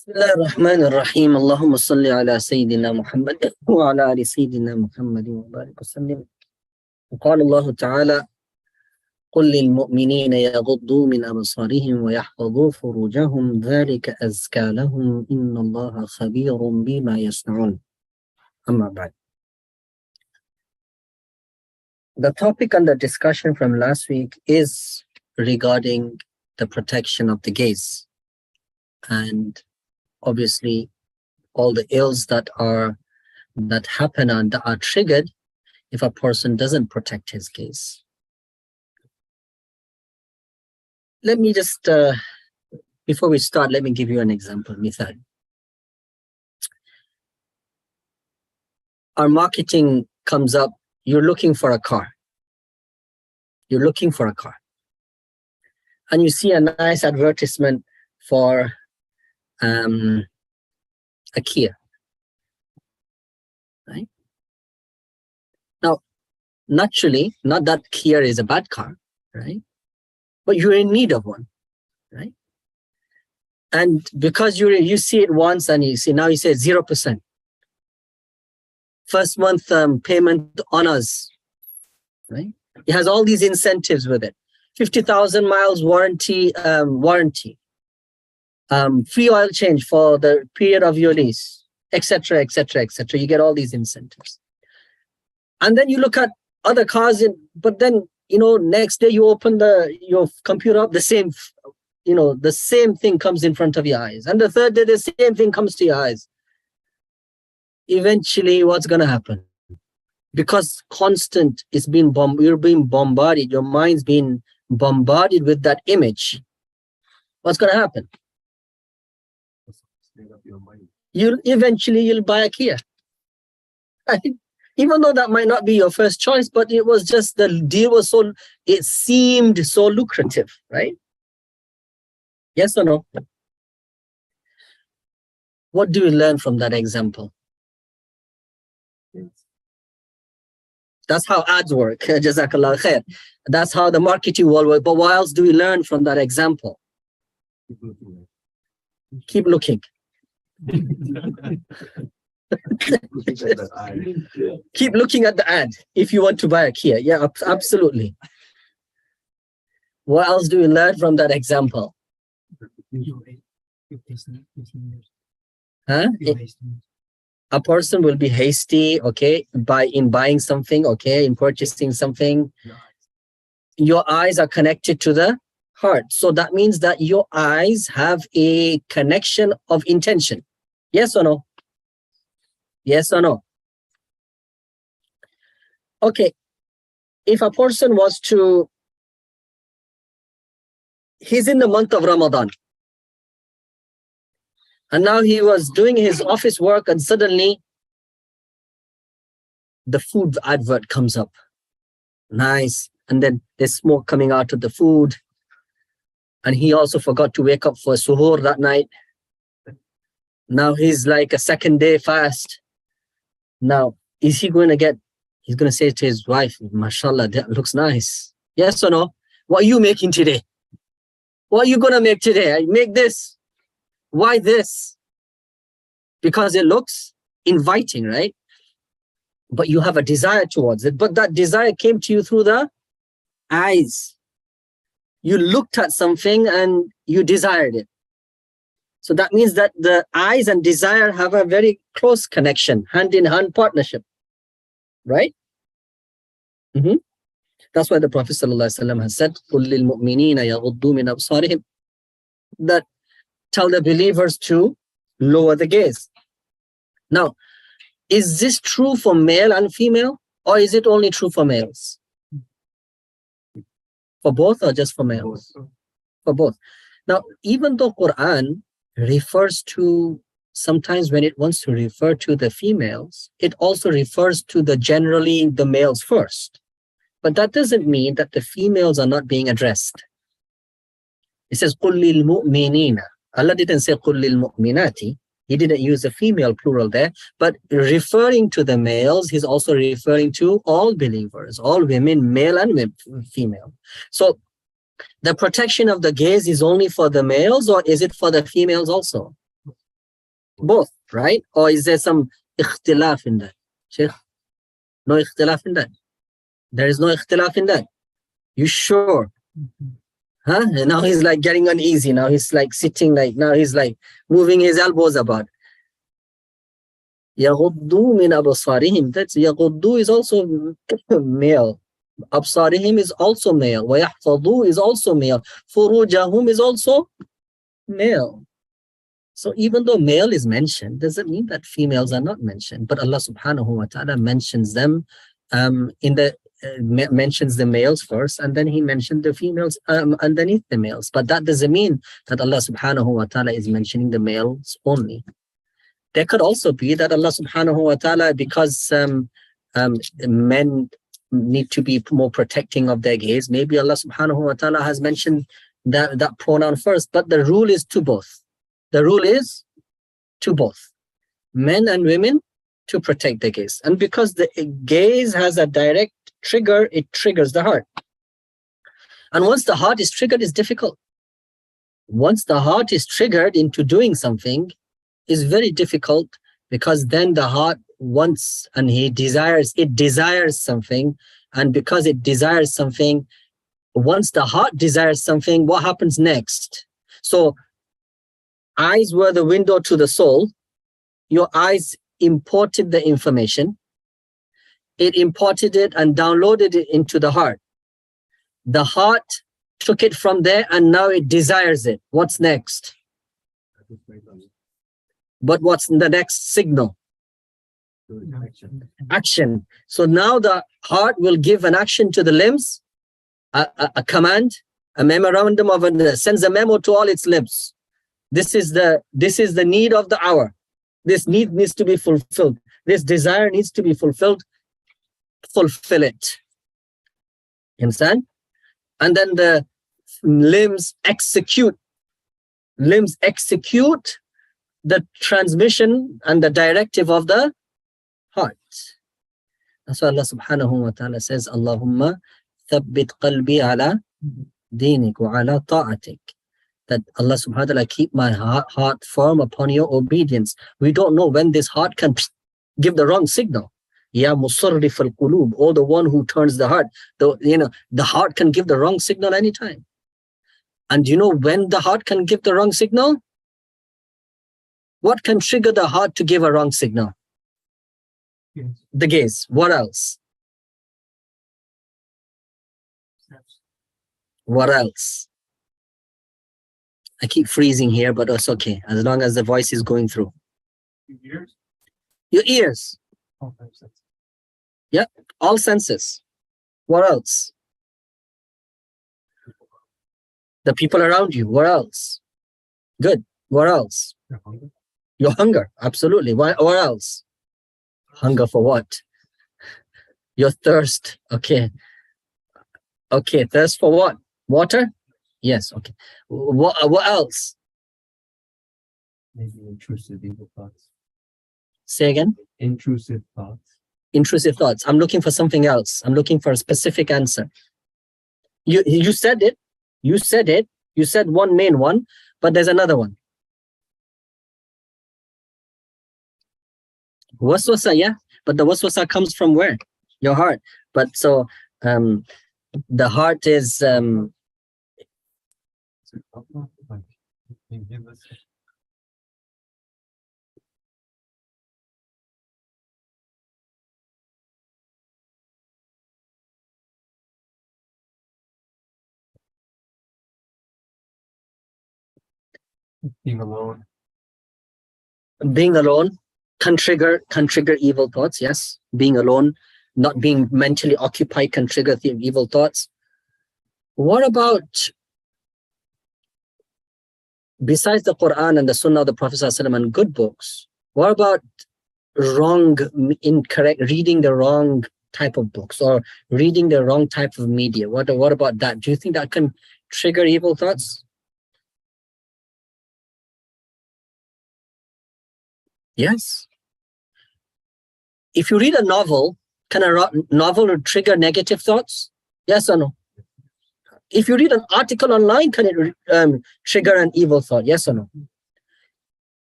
بسم الله الرحمن الرحيم اللهم صل على سيدنا محمد وعلى آل سيدنا محمد وبارك وسلم. وقال الله تعالى: قل للمؤمنين يغضوا من أبصارهم ويحفظوا فروجهم ذلك أزكى لهم إن الله خبير بما يصنعون. أما بعد. The topic under discussion from last week is regarding the protection of the gaze, and obviously all the ills that happen and that are triggered if a person doesn't protect his gaze. Let me just before we start, let me give you an example. Mithal. Our marketing comes up. You're looking for a car. You're looking for a car, and you see a nice advertisement for a Kia, right? Now, naturally, not that Kia is a bad car, right? But you're in need of one, right? And because you see it once and you see, now you say 0%. First month payment on us, right? It has all these incentives with it. 50,000 miles warranty, free oil change for the period of your lease, etc., etc., etc. You get all these incentives. And then you look at other cars, but then, next day you open your computer up, the same thing comes in front of your eyes. And the third day, the same thing comes to your eyes. Eventually, what's going to happen? Because you're being bombarded, your mind's being bombarded with that image. What's going to happen? You'll buy a Kia. Even though that might not be your first choice, but it was just the deal was it seemed so lucrative, right? Yes or no? What do we learn from that example? That's how ads work. Jazakallah khair. That's how the marketing world works. But what else do we learn from that example? Keep looking. Keep looking at the ad if you want to buy a Kia. Yeah, absolutely. What else do we learn from that example? Huh? A person will be hasty, okay, in buying something, okay, in purchasing something. Your eyes are connected to the heart. So that means that your eyes have a connection of intention. Yes or no? Yes or no? Okay. If a person he's in the month of Ramadan, and now he was doing his office work, and suddenly the food advert comes up. Nice. And then there's smoke coming out of the food. And he also forgot to wake up for suhoor that night. Now he's like a second day fast. Now, he's going to say to his wife, mashallah, that looks nice. Yes or no? What are you making today? What are you going to make today? I make this. Why this? Because it looks inviting, right? But you have a desire towards it. But that desire came to you through the eyes. You looked at something and you desired it. So that means that the eyes and desire have a very close connection, hand-in-hand partnership, right? That's why the Prophet ﷺ has said, قُلْ لِلْمُؤْمِنِينَ يَغُضُّوا مِنْ أَبْصَارِهِمْ, that tell the believers to lower the gaze. Now, is this true for male and female, or is it only true for males? For both or just for males? For both. Now, even though Quran refers to, sometimes when it wants to refer to the females, it also refers to generally the males first. But that doesn't mean that the females are not being addressed. It says, قُلْ لِلْمُؤْمِنِينَ. Allah didn't say قُلْ لِلْمُؤْمِنَاتِ. He didn't use a female plural there, but referring to the males, he's also referring to all believers, all women, male and female. So the protection of the gaze is only for the males, or is it for the females also? Both, right? Or is there some ikhtilaf in that? Sheikh? No ikhtilaf in that. There is no ikhtilaf in that. You sure? Huh? And now he's like getting uneasy. Now he's like sitting like, now he's like moving his elbows about. يَغُضُّوا مِنْ أَبْصَارِهِمْ. That's يَغُضُّوا is also male. أَبْصَارِهِمْ is also male. وَيَحْفَظُوا is also male. فُرُوجَهُمْ is also male. So even though male is mentioned, doesn't mean that females are not mentioned. But Allah subhanahu wa ta'ala mentions them mentions the males first, and then he mentioned the females underneath the males. But that doesn't mean that Allah subhanahu wa ta'ala is mentioning the males only. There could also be that Allah subhanahu wa ta'ala, because men need to be more protecting of their gaze, maybe Allah subhanahu wa ta'ala has mentioned that pronoun first, but the rule is to both. The rule is to both, men and women, to protect the gaze. And because the gaze has a direct trigger, it triggers the heart. And once the heart is triggered, it's difficult. Once the heart is triggered into doing something, it's very difficult, because then the heart wants and it desires something. And because it desires something, once the heart desires something, what happens next? So eyes were the window to the soul. Your eyes imported the information. It imported it and downloaded it into the heart. The heart took it from there and now it desires it. What's next? But what's the next signal? Action. So now the heart will give an action to the limbs, a command, a memorandum sends a memo to all its limbs. This is the need of the hour. This need needs to be fulfilled. This desire needs to be fulfilled. Fulfill it. You understand? And then the limbs execute. Limbs execute the transmission and the directive of the heart. That's why Allah subhanahu wa ta'ala says, Allahumma thabbit qalbi ala dinik wa ala ta'atik. That Allah subhanahu wa ta'ala keep my heart firm upon your obedience. We don't know when this heart can give the wrong signal. Ya musarrif al-qulub, or the one who turns the heart. The heart can give the wrong signal anytime. And you know when the heart can give the wrong signal? What can trigger the heart to give a wrong signal? Yes. The gaze. What else? What else? I keep freezing here, but it's okay, as long as the voice is going through. Your ears? Your ears. All senses. Yeah, all senses. What else? The people around you. What else? Good. What else? Your hunger. Your hunger. Absolutely. What else? Hunger for what? Your thirst. Okay. Okay. Thirst for what? Water? Yes. Okay. What else? Maybe intrusive evil thoughts. Say again? Intrusive thoughts. Intrusive thoughts. I'm looking for something else. I'm looking for a specific answer. You said it. You said it. You said one main one, but there's another one. Waswasa, yeah. But the waswasa comes from where? Your heart. But so the heart is being alone. Being alone can trigger evil thoughts. Yes, being alone, not being mentally occupied can trigger the evil thoughts. What about, besides the Quran and the Sunnah of the Prophet ﷺ and good books, what about incorrect, reading the wrong type of books or reading the wrong type of media? What about that? Do you think that can trigger evil thoughts? Yes. If you read a novel, can a novel trigger negative thoughts? Yes or no? If you read an article online, can it trigger an evil thought? Yes or no?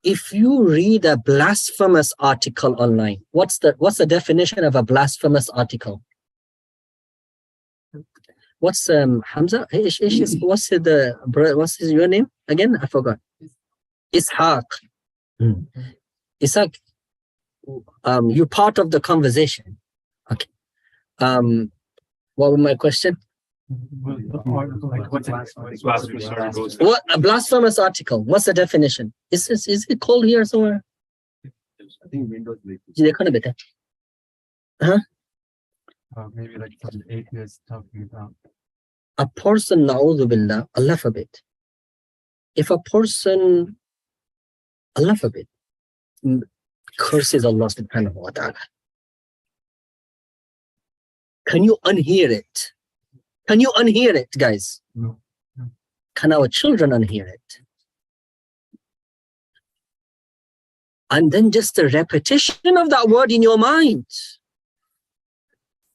if you read a blasphemous article online, what's the definition of a blasphemous article? What's Hamza? What's your name again? I forgot. Ishaq. Ishaq, you're part of the conversation. Okay. What was my question? What A blasphemous article. What's the definition? Is it called here somewhere? I think Windows. Huh? Maybe like some atheists talking about. A person, na'udhu billah, Allah forbid. If a person, Allah forbid, curses Allah subhanahu wa ta'ala, can you unhear it? Can you unhear it, guys? No. Can our children unhear it? And then just the repetition of that word in your mind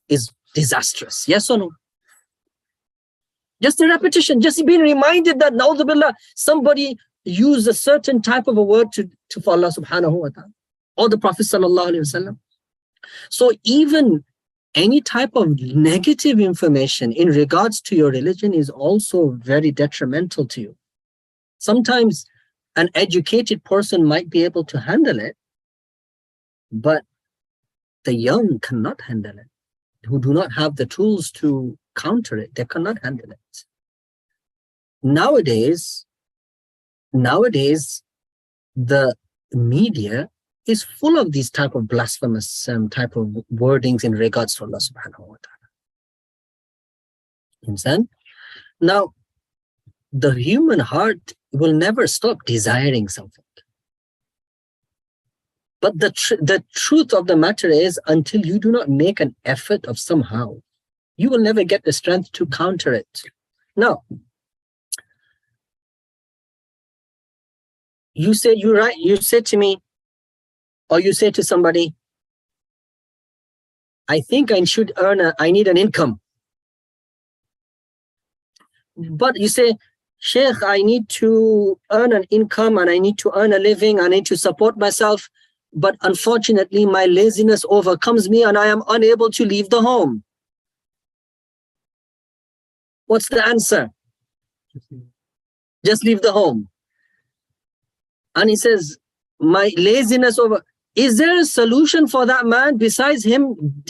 is disastrous. Yes or no? Just the repetition, just being reminded that, na'udhu billah, somebody used a certain type of a word to for Allah subhanahu wa ta'ala, or the Prophet sallallahu alaihi wasallam. So even any type of negative information in regards to your religion is also very detrimental to you. Sometimes an educated person might be able to handle it, but the young cannot handle it, who do not have the tools to counter it. They cannot handle it. Nowadays, the media is full of these type of blasphemous type of wordings in regards to Allah subhanahu wa ta'ala. Understand? Now, the human heart will never stop desiring something. But the truth of the matter is, until you do not make an effort of somehow, you will never get the strength to counter it. Now, you say to me, or you say to somebody, I think I need an income. But you say, Sheikh, I need to earn an income and I need to earn a living, I need to support myself. But unfortunately, my laziness overcomes me and I am unable to leave the home. What's the answer? Just leave the home. And he says, my laziness over. Is there a solution for that man besides him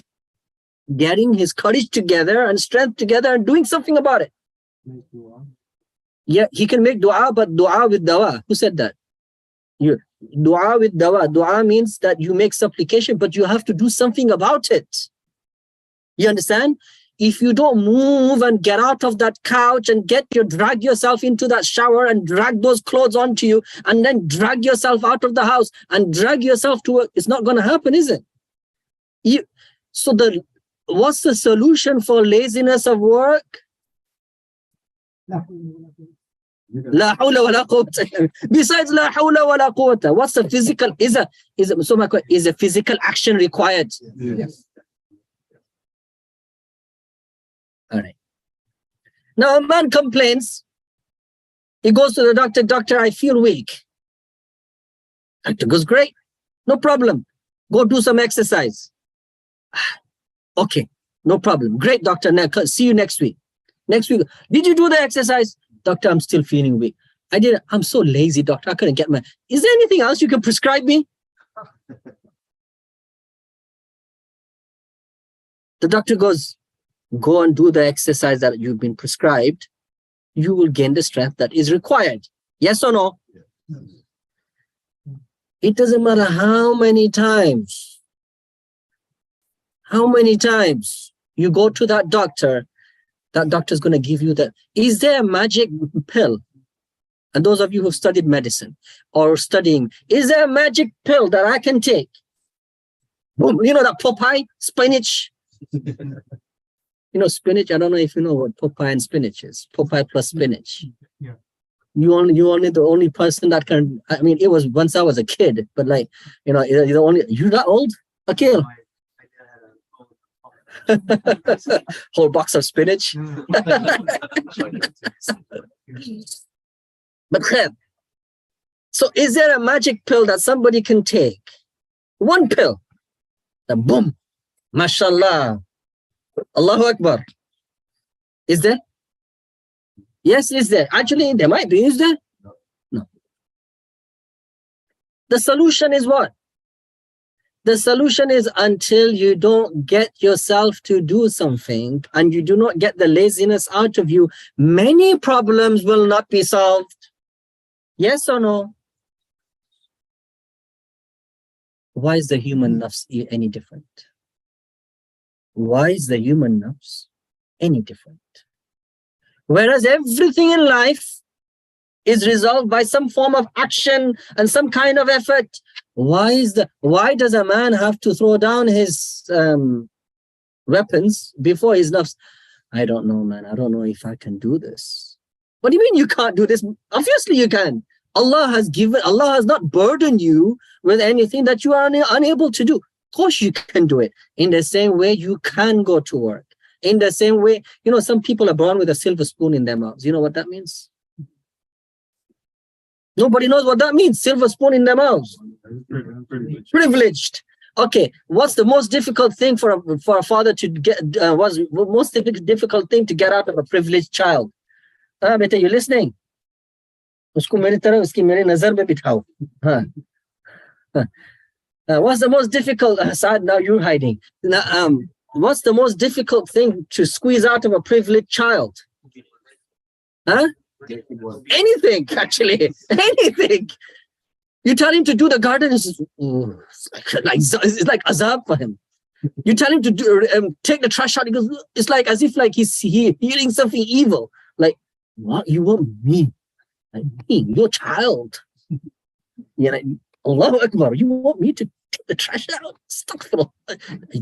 getting his courage together and strength together and doing something about it? Yeah, he can make dua, but dua with dawa. Who said that? Dua with dawa. Dua means that you make supplication, but you have to do something about it. You understand? If you don't move and get out of that couch and drag yourself into that shower and drag those clothes onto you and then drag yourself out of the house and drag yourself to work, it's not going to happen, is it? What's the solution for laziness of work? La hawla wa la quwwata. Besides la hawla wa la quwwata, what's the physical? Is a physical action required? Yes. All right. Now a man complains. He goes to the doctor. Doctor, I feel weak. Doctor goes, great. No problem. Go do some exercise. Okay. No problem. Great, doctor. Now, see you next week. Next week. Did you do the exercise? Doctor, I'm still feeling weak. I did. I'm so lazy, doctor. I couldn't get my. Is there anything else you can prescribe me? The doctor goes, go and do the exercise that you've been prescribed. You will gain the strength that is required. Yes or no? Yes. It doesn't matter how many times you go to that doctor's going to give you that. Is there a magic pill? And those of you who've studied medicine or studying, is there a magic pill that I can take? Boom, you know that Popeye spinach? You know, spinach, I don't know if you know what Popeye and spinach is. Popeye plus spinach. Yeah. You only the only person that can, I mean, it was once I was a kid, but like, you know, you're that old? Okay. Whole box of spinach. But So is there a magic pill that somebody can take? One pill. Then boom. MashaAllah. Allahu Akbar. Is there? Yes, is there? Actually, there might be. Is there? No. The solution is what? The solution is until you don't get yourself to do something and you do not get the laziness out of you, many problems will not be solved. Yes or no? Why is the human nafs any different? Why is the human nafs any different? Whereas everything in life is resolved by some form of action and some kind of effort. Why does a man have to throw down his weapons before his nafs? I don't know, man. I don't know if I can do this. What do you mean you can't do this? Obviously you can. Allah has not burdened you with anything that you are unable to do. Of course you can do it. In the same way you can go to work. In the same way, some people are born with a silver spoon in their mouths. You know what that means? Nobody knows what that means. Silver spoon in their mouths. Privileged. Okay, what's the most difficult thing for a father to get? What's the most difficult thing to get out of a privileged child? Beta, you listening? Usko mere taraf, uski mere nazar mein bithao. What's the most difficult? Saad, now you're hiding. What's the most difficult thing to squeeze out of a privileged child? Huh? Anything, actually. Anything. You tell him to do the garden, it's like azab for him. You tell him to take the trash out, he goes, it's like as if he's hearing something evil. Like, what you want me? Like me, your child. Allahu Akbar, you want me to take the trash out? Astaghfirullah.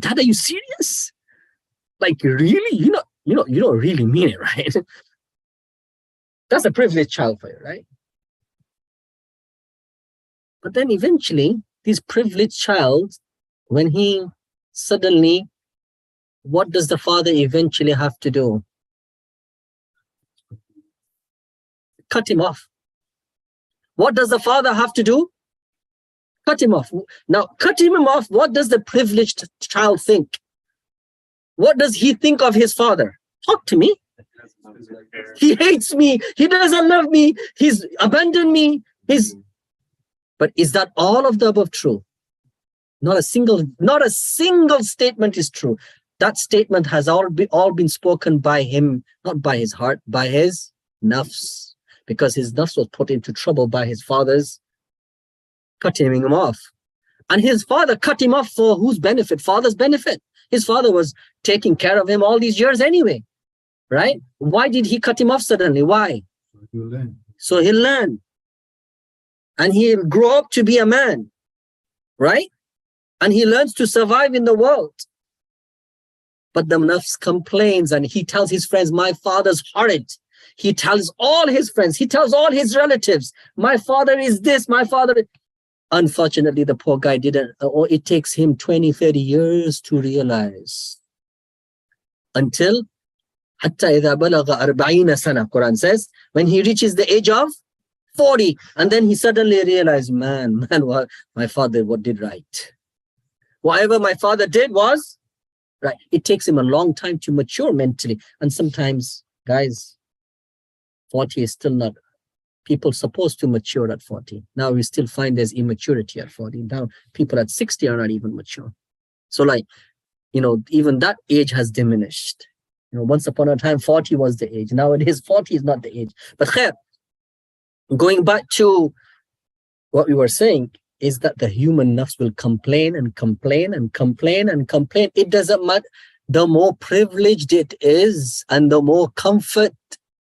Dad, are you serious? Like, really? You don't really mean it, right? That's a privileged child for you, right? But then eventually, this privileged child, when he suddenly, what does the father eventually have to do? Cut him off. What does the father have to do? Cut him off. Now, cutting him off, what does the privileged child think? What does he think of his father? Talk to me. He hates me. He doesn't love me. He's abandoned me. But is that all of the above true? Not a single statement is true. That statement has all been spoken by him, not by his heart, by his nafs, because his nafs was put into trouble by his father's cutting him off. And his father cut him off for whose benefit? Father's benefit. His father was taking care of him all these years anyway, right? Why did he cut him off suddenly? Why? So he'll learn. And he'll grow up to be a man, right? And he learns to survive in the world. But the nafs complains and he tells his friends, my father's horrid. He tells all his friends, he tells all his relatives, my father is this, my father is... Unfortunately, the poor guy didn't, or it takes him 20, 30 years to realize. Until, حَتَّى إِذَا بَلَغَ 40 سَنَةً, Quran says, when he reaches the age of 40, and then he suddenly realized, man, what my father did right. Whatever my father did was right. It takes him a long time to mature mentally. And sometimes, guys, 40 is still not, people supposed to mature at 40. Now we still find there's immaturity at 40. Now people at 60 are not even mature. So even that age has diminished. Once upon a time, 40 was the age. Nowadays, 40 is not the age. But khair, going back to what we were saying, is that the human nafs will complain and complain and complain and complain. It doesn't matter. The more privileged it is and the more comfort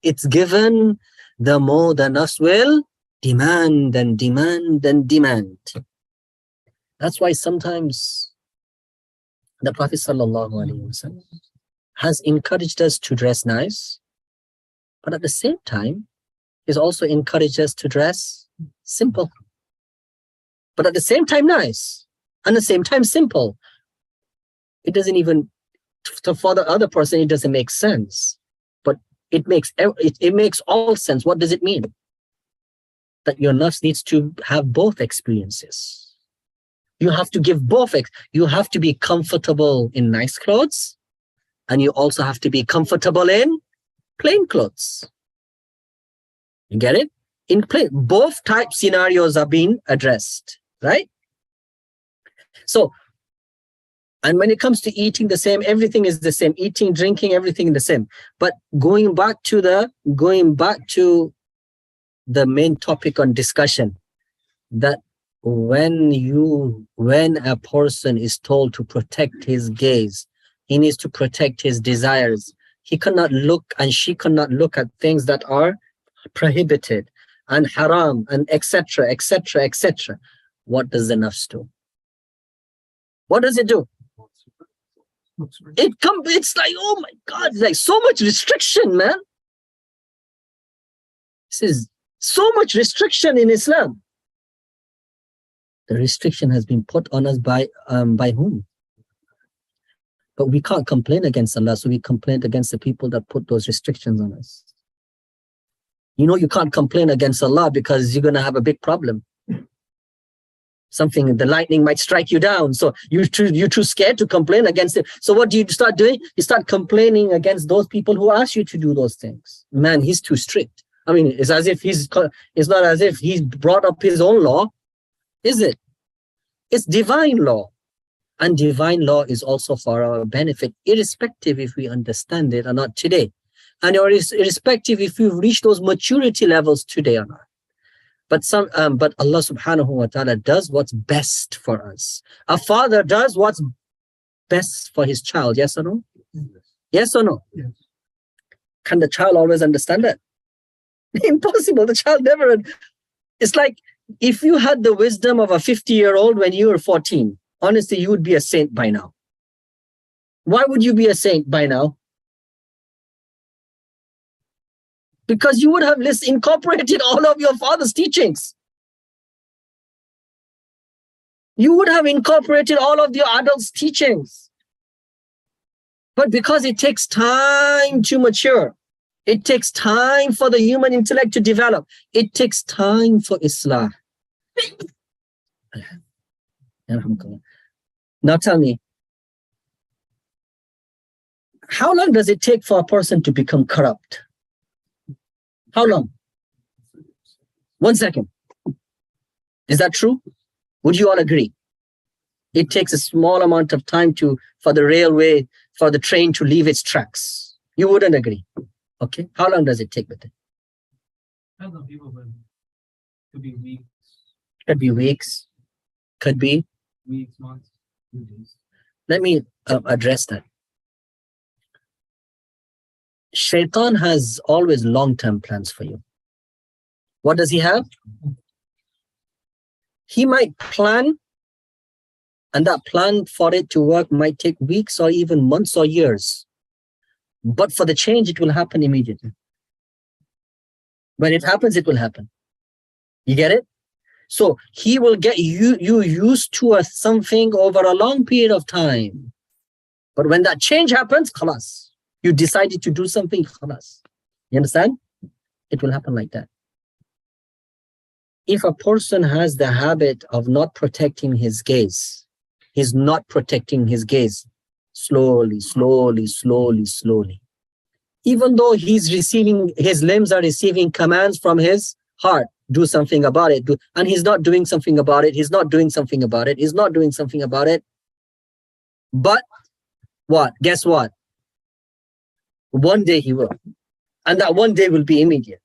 it's given, the more the nafs will demand and demand and demand. That's why sometimes the Prophet ﷺ has encouraged us to dress nice, but at the same time, he's also encouraged us to dress simple. But at the same time nice, and at the same time simple. It doesn't even, for the other person, it doesn't make sense. But it makes all sense. What does it mean? that your nafs needs to have both experiences. You have to give both. You have to be comfortable in nice clothes, and you also have to be comfortable in plain clothes. You get it? In plain, both type scenarios are being addressed, right? So, and when it comes to eating the same, everything is the same. Eating, drinking, everything is the same. But going back to the main topic on discussion, that when a person is told to protect his gaze, he needs to protect his desires. He cannot look and she cannot look at things that are prohibited and haram and etc., etc., etc. What does the nafs do? What does it do? It's like, oh my God, it's like so much restriction, man. This is so much restriction in Islam. The restriction has been put on us by whom? But we can't complain against Allah, so we complain against the people that put those restrictions on us. You know, you can't complain against Allah because you're going to have a big problem. The lightning might strike you down. So you're too scared to complain against it. So what do you start doing? You start complaining against those people who ask you to do those things. Man, he's too strict. I mean, it's not as if he's brought up his own law, is it? It's divine law. And divine law is also for our benefit, irrespective if we understand it or not today. And irrespective if we've reached those maturity levels today or not. But Allah subhanahu wa ta'ala does what's best for us. A father does what's best for his child, yes or no? Yes or no? Yes. Can the child always understand that? Impossible. The child never. It's like if you had the wisdom of a 50-year-old when you were 14, honestly, you would be a saint by now. Why would you be a saint by now? Because you would have incorporated all of your father's teachings. You would have incorporated all of your adults' teachings. But because it takes time to mature, it takes time for the human intellect to develop, it takes time for Islam. Now tell me, how long does it take for a person to become corrupt? How long? 1 second. Is that true? Would you all agree? It takes a small amount of time for the train to leave its tracks. You wouldn't agree. Okay. How long does it take with it? I don't know, people, but could be weeks. Could be weeks. Could be Weeks, months, 2 days. Let me address that. Shaitan has always long-term plans for you. What does he have? He might plan, and that plan for it to work might take weeks or even months or years. But for the change, it will happen immediately. When it happens, it will happen. You get it? So he will get you used to something over a long period of time. But when that change happens, khalas. You decided to do something, khalas. You understand? It will happen like that. If a person has the habit of not protecting his gaze, he's not protecting his gaze slowly, slowly, slowly, slowly. Even though his limbs are receiving commands from his heart, do something about it, and he's not doing something about it, he's not doing something about it, he's not doing something about it. But what? Guess what? One day he will. And that one day will be immediate.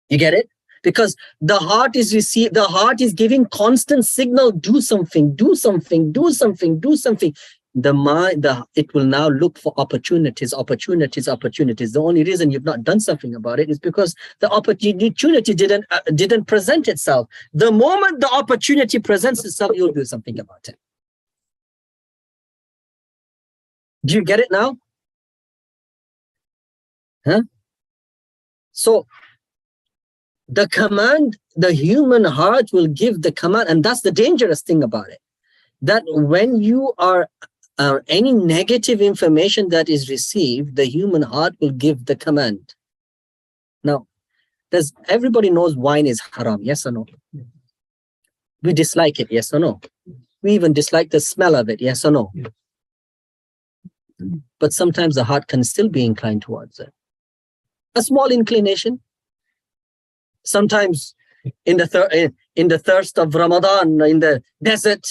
You get it? Because the heart is giving constant signal, do something, do something, do something, do something. The mind, it will now look for opportunities. The only reason you've not done something about it is because the opportunity didn't present itself. The moment the opportunity presents itself, you'll do something about it. Do you get it now? Huh? So the command, the human heart will give the command, and that's the dangerous thing about it. That when you are any negative information that is received, the human heart will give the command. Now, Everybody knows wine is haram, yes or no? We dislike it, yes or no? We even dislike the smell of it, yes or no? But sometimes the heart can still be inclined towards it. A small inclination. Sometimes in the thirst of Ramadan, in the desert,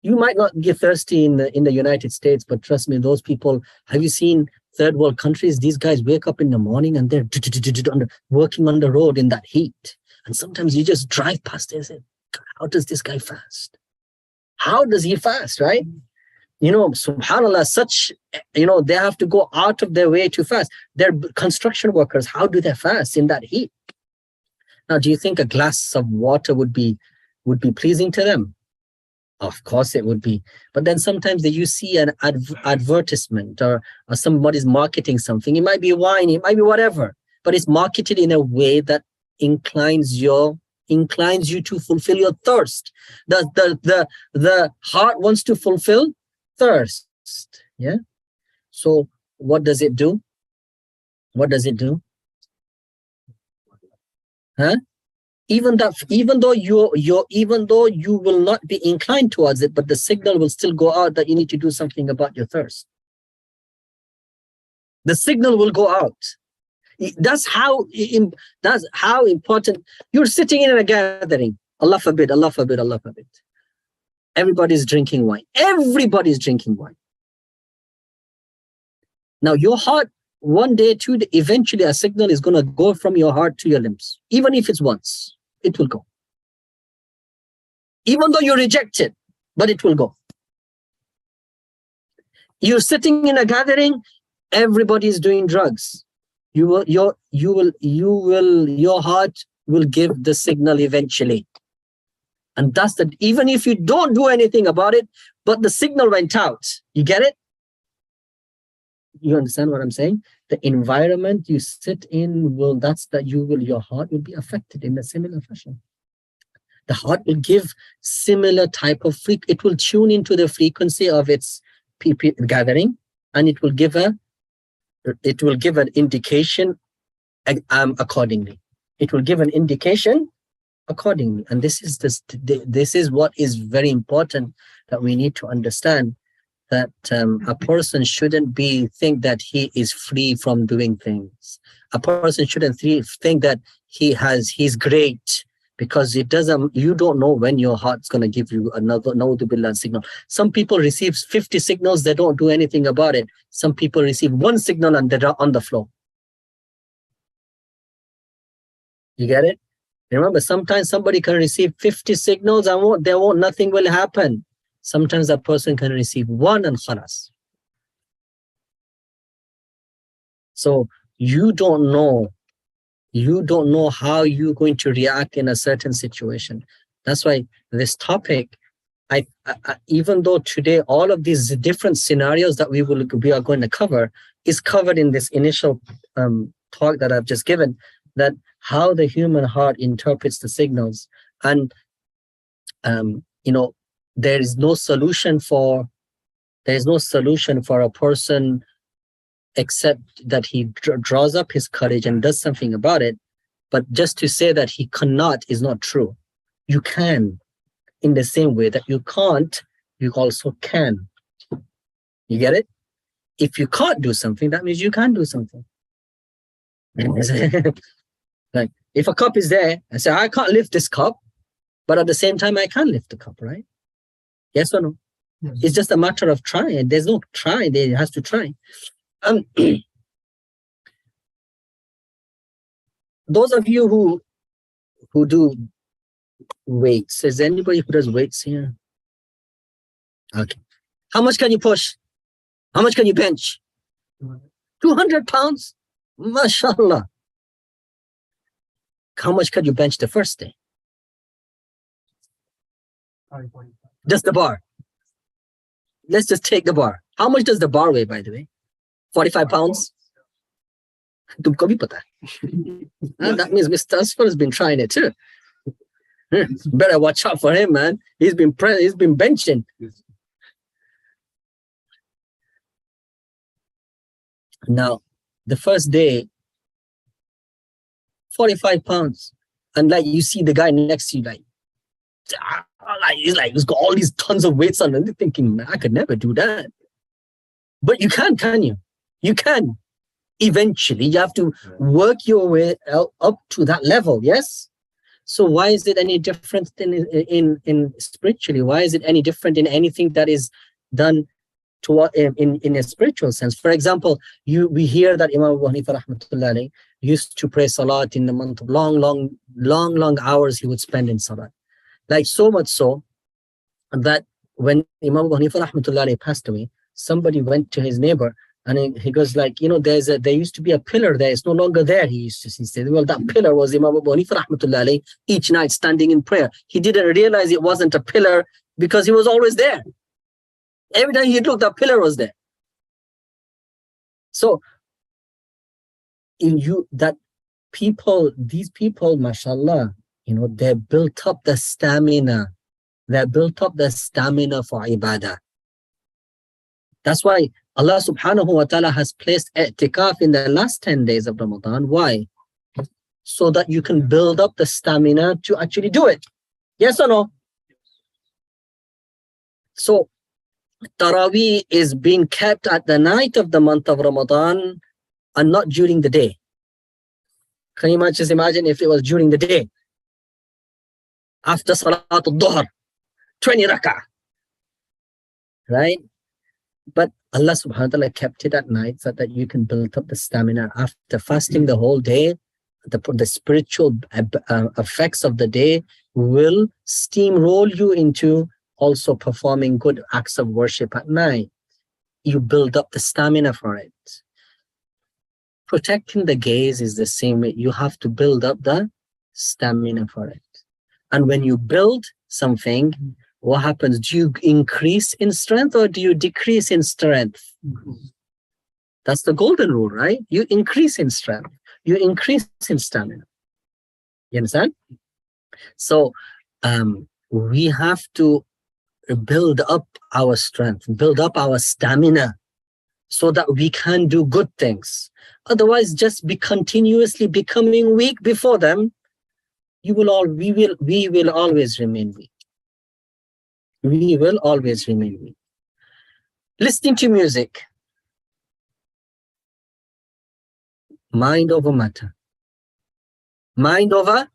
you might not get thirsty in the United States, but trust me, those people, have you seen third world countries? These guys wake up in the morning and they're working on the road in that heat. And sometimes you just drive past it and say, how does this guy fast? How does he fast, right? SubhanAllah, they have to go out of their way to fast. They're construction workers. How do they fast in that heat? Now, do you think a glass of water would be pleasing to them? Of course it would be. But then sometimes you see an advertisement or somebody's marketing something. It might be wine, it might be whatever, but it's marketed in a way that inclines you to fulfill your thirst. The heart wants to fulfill thirst. Yeah. So what does it do? What does it do? Huh? Even though you will not be inclined towards it, but the signal will still go out that you need to do something about your thirst. The signal will go out. That's how important. You're sitting in a gathering. Allah forbid, Allah forbid, Allah forbid. Everybody's drinking wine. Everybody's drinking wine. Now your heart, one day, eventually a signal is going to go from your heart to your limbs. Even if it's once, it will go. Even though you reject it, but it will go. You're sitting in a gathering, everybody is doing drugs. Your heart will give the signal eventually. And that's that. Even if you don't do anything about it, but the signal went out. You get it? You understand what I'm saying? The environment you sit in your heart will be affected in a similar fashion. The heart will give similar type of it will tune into the frequency of its gathering, and it will give an indication accordingly. It will give an indication accordingly. And this is what is very important that we need to understand. That a person shouldn't think that he is free from doing things. A person shouldn't think that he's great, because you don't know when your heart's going to give you another naudhu signal. Some people receive 50 signals, they don't do anything about it. Some people receive one signal and they're on the floor. You get it? Remember, sometimes somebody can receive 50 signals and nothing will happen. Sometimes a person can receive one and khalas. So you don't know how you're going to react in a certain situation. That's why this topic, even though today all of these different scenarios that we are going to cover is covered in this initial talk that I've just given, that how the human heart interprets the signals. And there is no solution for a person except that he draws up his courage and does something about it. But just to say that he cannot is not true. You can. In the same way that you can't, you also can. You get it? If you can't do something, that means you can do something. Like if a cup is there, I say, I can't lift this cup, but at the same time, I can lift the cup, right? Yes or no? Yes. It's just a matter of trying. There's no try. There has to try. Those of you who do weights, is there anybody who does weights here? Okay. How much can you push? How much can you bench? 200 pounds? MashaAllah. How much can you bench the first day? Just the bar. Let's just take the bar. How much does the bar weigh, by the way? 45 pounds? Tumko bhi pata hai. That means Mr. Asfar has been trying it too. Better watch out for him, man. He's been benching. Now, the first day, 45 pounds. And like you see the guy next to you, he's got all these tons of weights on, and you're thinking, man, I could never do that. But you can you? You can. Eventually, you have to work your way up to that level, yes? So why is it any different in spiritually? Why is it any different in anything that is done to in a spiritual sense? For example, we hear that Imam Abu Hanifa rahmatullahi alayhi used to pray salat in the month of long hours he would spend in salat. Like so much so that when Imam Abu Hanifa rahmatullahi alayhi passed away, somebody went to his neighbor and he goes like, there used to be a pillar there. It's no longer there. He said, well, that pillar was Imam Abu Hanifa rahmatullahi alayhi each night standing in prayer. He didn't realize it wasn't a pillar because he was always there. Every time he looked, that pillar was there. So these people, mashallah, they built up the stamina. They built up the stamina for ibadah. That's why Allah subhanahu wa ta'ala has placed i'tikaf in the last 10 days of Ramadan. Why? So that you can build up the stamina to actually do it. Yes or no? So Taraweeh is being kept at the night of the month of Ramadan and not during the day. Can you just imagine if it was during the day? After Salatul Dhuhr, 20 rak'ah. Right? But Allah subhanahu wa ta'ala kept it at night so that you can build up the stamina. After fasting the whole day, the spiritual effects of the day will steamroll you into also performing good acts of worship at night. You build up the stamina for it. Protecting the gaze is the same way. You have to build up the stamina for it. And when you build something, what happens? Do you increase in strength or do you decrease in strength? That's the golden rule, right? You increase in strength. You increase in stamina. You understand? So we have to build up our strength, build up our stamina so that we can do good things. Otherwise, just be continuously becoming weak before them, we will always remain weak. We will always remain weak. Listening to music. Mind over matter. Mind over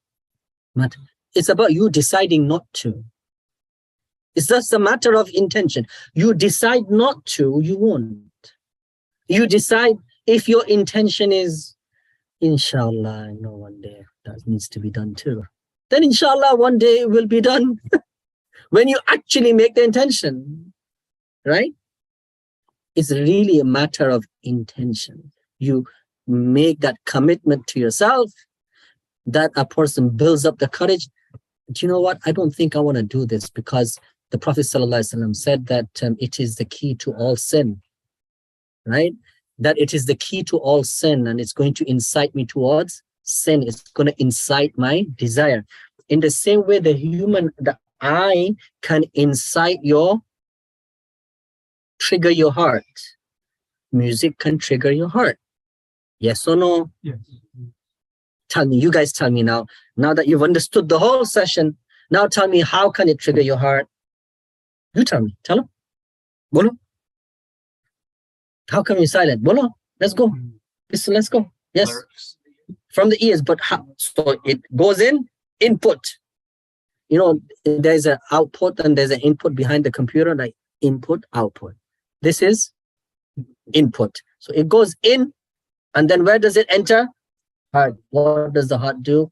matter. It's about you deciding not to. It's just a matter of intention. You decide not to, you won't. You decide if your intention is, inshallah, I know one day that needs to be done too. Then inshallah, one day it will be done. When you actually make the intention, right? It's really a matter of intention. You make that commitment to yourself, that a person builds up the courage. Do you know what? I don't think I want to do this because the Prophet ﷺ said that it is the key to all sin, right? That it is the key to all sin and it's going to incite me towards sin. It's going to incite my desire. In the same way, the eye can trigger your heart. Music can trigger your heart. Yes or no? Yes. You guys tell me now that you've understood the whole session, now tell me, how can it trigger your heart? You tell me, tell them. Bolo. How come you're silent? Bolo, let's go. Listen, let's go. Yes. From the ears, but how? So it goes input. There's an output and there's an input behind the computer, like input, output. This is input. So it goes in, and then where does it enter? Heart. What does the heart do?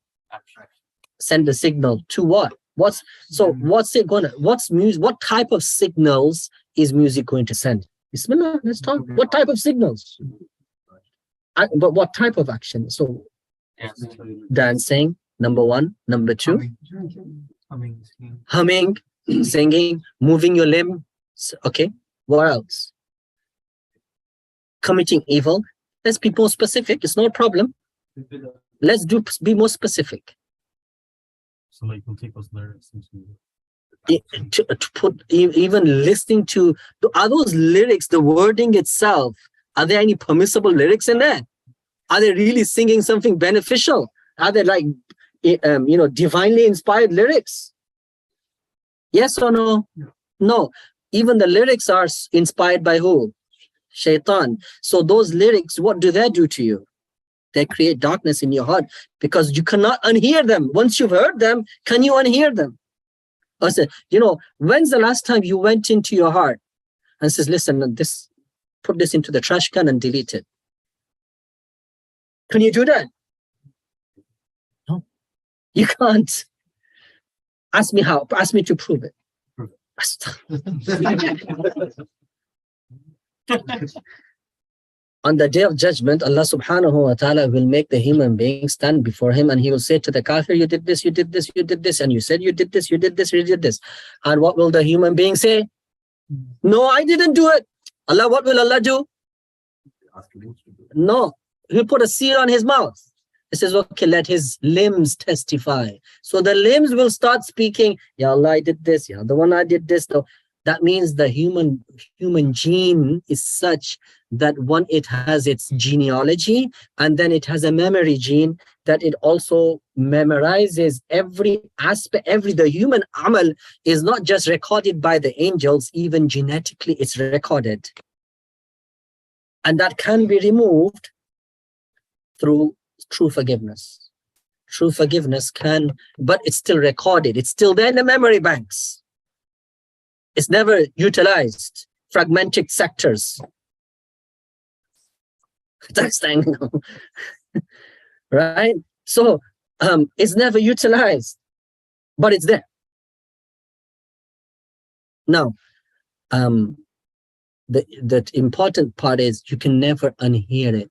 Send the signal to what? What's music? What type of signals is music going to send? Bismillah, let's talk. What type of signals? But what type of action? So dancing, number one. Number two, humming, singing, moving your limb. Okay, what else? Committing evil. Let's be more specific. It's no problem. Let's be more specific. Somebody can take those lyrics to put, even listening to, are those lyrics, the wording itself, are there any permissible lyrics in there? Are they really singing something beneficial? Are they like, divinely inspired lyrics? Yes or no? No. Even the lyrics are inspired by who? Shaitan. So those lyrics, what do they do to you? They create darkness in your heart because you cannot unhear them. Once you've heard them, can you unhear them? I said, when's the last time you went into your heart and says, listen, put this into the trash can and delete it? Can you do that? No, you can't. Ask me how. Ask me to prove it. On the day of judgment, Allah subhanahu wa ta'ala will make the human being stand before him, and he will say to the kafir, you did this, you did this, you did this, and you said you did this, you did this, you did this. And what will the human being say? No, I didn't do it. Allah, what will Allah do? No, he'll put a seal on his mouth. It says, okay, let his limbs testify. So the limbs will start speaking, Ya Allah, I did this, Ya the one I did this. So that means the human gene is such that it has its genealogy, and then it has a memory gene that it also memorizes every aspect. The human amal is not just recorded by the angels, even genetically it's recorded. And that can be removed through true forgiveness. True forgiveness but it's still recorded. It's still there in the memory banks. It's never utilized. Fragmented sectors. That's thing, right? So it's never utilized, but it's there. Now, the important part is you can never unhear it.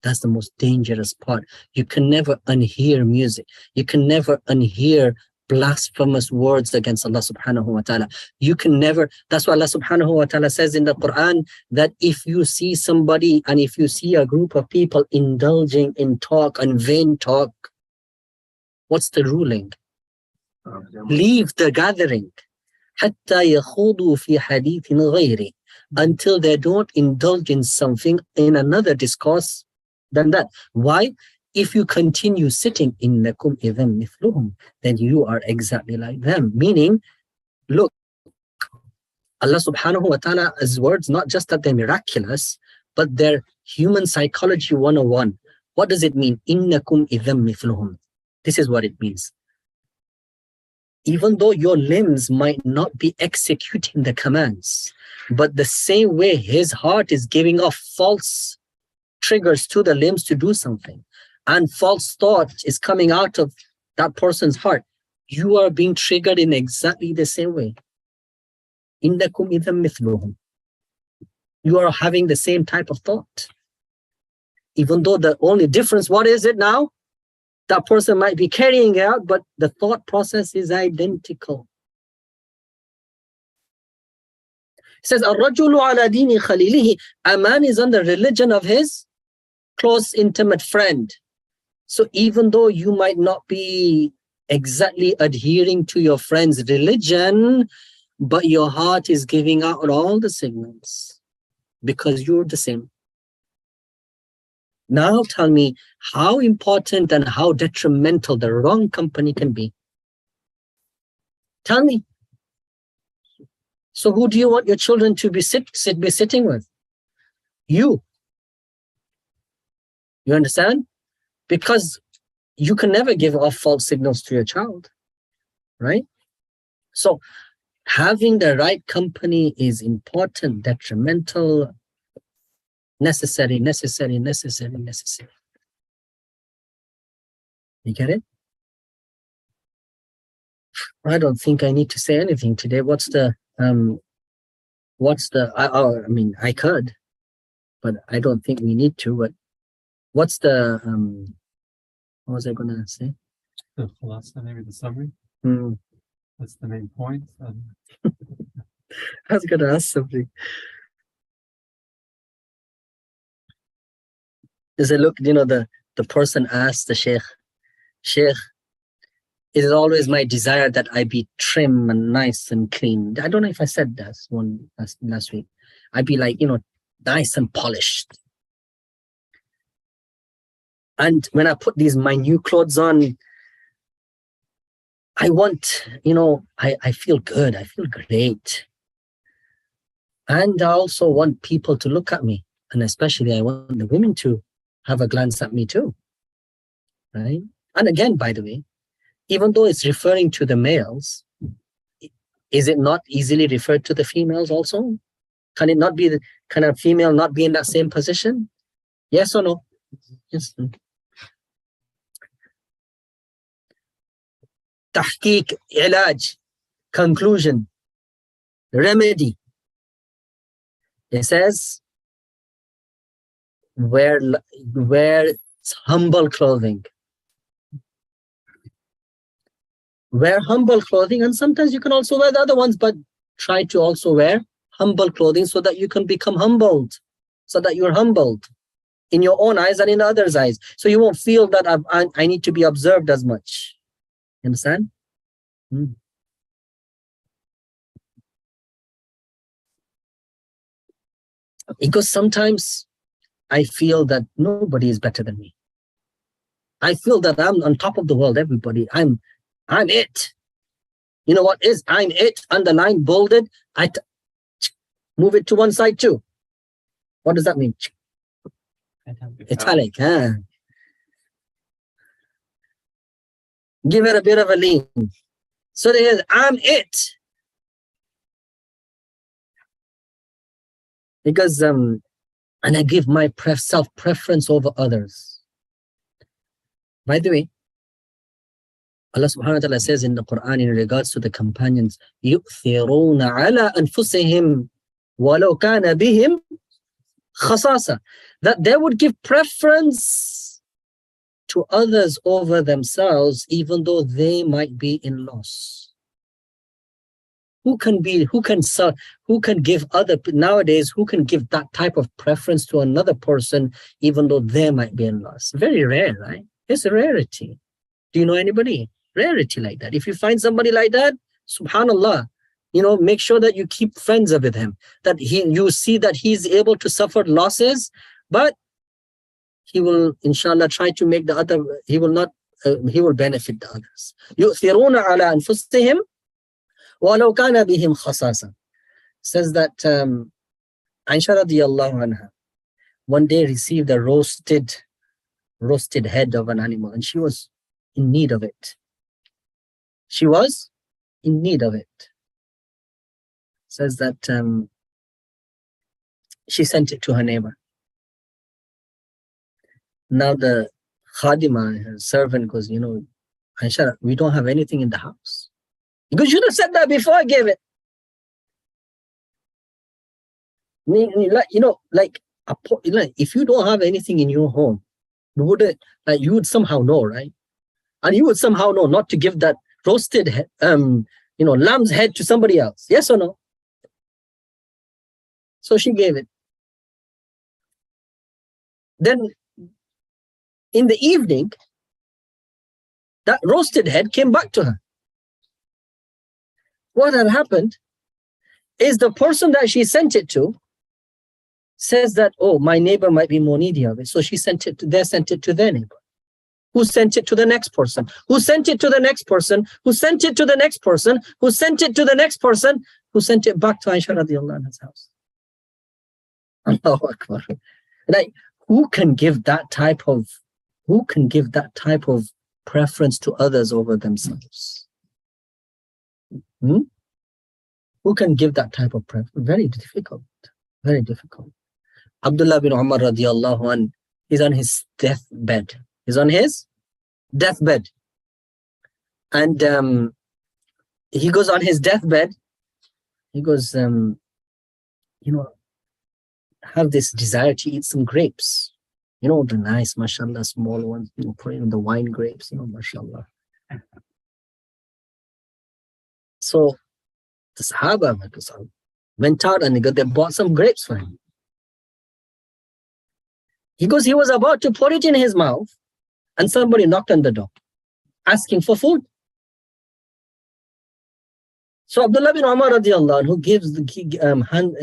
That's the most dangerous part. You can never unhear music. You can never unhear blasphemous words against Allah subhanahu wa ta'ala. You can never, that's why Allah subhanahu wa ta'ala says in the Quran that if you see somebody and if you see a group of people indulging in talk and vain talk, what's the ruling? Leave the gathering. حَتَّى يَخُوضُوا فِي حَدِيثٍ غَيْرِ, until they don't indulge in something, in another discourse than that. Why? If you continue sitting innakum idhan mithluhum, then you are exactly like them. Meaning, look, Allah subhanahu wa ta'ala's words, not just that they're miraculous, but they're human psychology 101. What does it mean? Innakum idhan mithluhum. This is what it means. Even though your limbs might not be executing the commands, but the same way his heart is giving off false triggers to the limbs to do something, and false thought is coming out of that person's heart, you are being triggered in exactly the same way. Innakum idhan mithluhum. You are having the same type of thought. Even though the only difference, what is it now? That person might be carrying it out, but the thought process is identical. It says, "Ar-rajulu ala dini khalilihi." A man is on the religion of his close, intimate friend. So even though you might not be exactly adhering to your friend's religion, but your heart is giving out all the signals because you're the same. Now tell me how important and how detrimental the wrong company can be. Tell me. So who do you want your children to be sitting with? You. You understand? Because you can never give off false signals to your child, right? So having the right company is important, detrimental, necessary. You get it? I don't think I need to say anything today. I mean, I could, but I don't think we need to. But what's the, what was I going to say? The philosophy, maybe the summary. That's the main point. I was going to ask something. Is it, look, the person asked the Sheikh, it is always my desire that I be trim and nice and clean. I don't know if I said that last week. I'd be like, nice and polished. And when I put these minute clothes on, I want, I feel good. I feel great. And I also want people to look at me. And especially I want the women to have a glance at me too. Right? And again, by the way, even though it's referring to the males, is it not easily referred to the females also? Can it not be, can a female not be in that same position? Yes or no? Yes. Tahqiq, ilaj, conclusion, remedy. It says, wear humble clothing. Wear humble clothing, and sometimes you can also wear the other ones, but try to also wear humble clothing so that you can become humbled, so that you're humbled in your own eyes and in others' eyes. So you won't feel that I need to be observed as much. You understand? Because sometimes I feel that nobody is better than me. I feel that I'm on top of the world, everybody. I'm it. You know what is I'm it? Underlined, bolded. Move it to one side too. What does that mean? Italic. Huh? Give it a bit of a lean. So there is, I'm it. Because and I give my self-preference over others. By the way, Allah subhanahu wa ta'ala says in the Quran in regards to the companions, يُؤْثِرُونَ عَلَىٰ أَنفُسِهِمْ وَلَوْ كَانَ بِهِمْ خَصَاصَةً, that they would give preference to others over themselves, even though they might be in loss. Who can give nowadays, who can give that type of preference to another person, even though they might be in loss? Very rare, right? It's a rarity. Do you know anybody? Rarity like that. If you find somebody like that, subhanallah, make sure that you keep friends with him, that you see that he's able to suffer losses, but he will, inshallah, try to make the other, he will benefit the others. يُؤْثِرُونَ عَلَىٰ أَنفُسِهِمْ وَلَوْ كَانَ بِهِمْ خَصَاصًا. Says that Aisha radiyallahu anha one day received a roasted head of an animal, and she was in need of it. She was in need of it. Says that she sent it to her neighbor. Now the khadima, her servant, goes, Aisha, we don't have anything in the house. You should have said that before I gave it. If you don't have anything in your home, you would somehow know, right? And you would somehow know not to give that roasted lamb's head to somebody else. Yes or no? So she gave it. Then in the evening, that roasted head came back to her. What had happened is the person that she sent it to says that, oh, my neighbor might be more needy of it. So they sent it to their neighbor, who sent it to the next person, who sent it to the next person, who sent it to the next person, who sent it to the next person, who sent it back to Aisha radiallahu anha's house. Allahu Akbar. Like, who can give that type of preference to others over themselves? Who can give that type of preference? Very difficult. Very difficult. Abdullah bin Umar radiallahu anhu is on his deathbed. He's on his deathbed. And he goes on his deathbed. He goes, have this desire to eat some grapes. The nice, mashallah, small ones, put in the wine grapes, mashallah. So the Sahaba went out and they bought some grapes for him. He goes, he was about to put it in his mouth, and somebody knocked on the door, asking for food. So Abdullah bin Umar radiallahu anhu gives he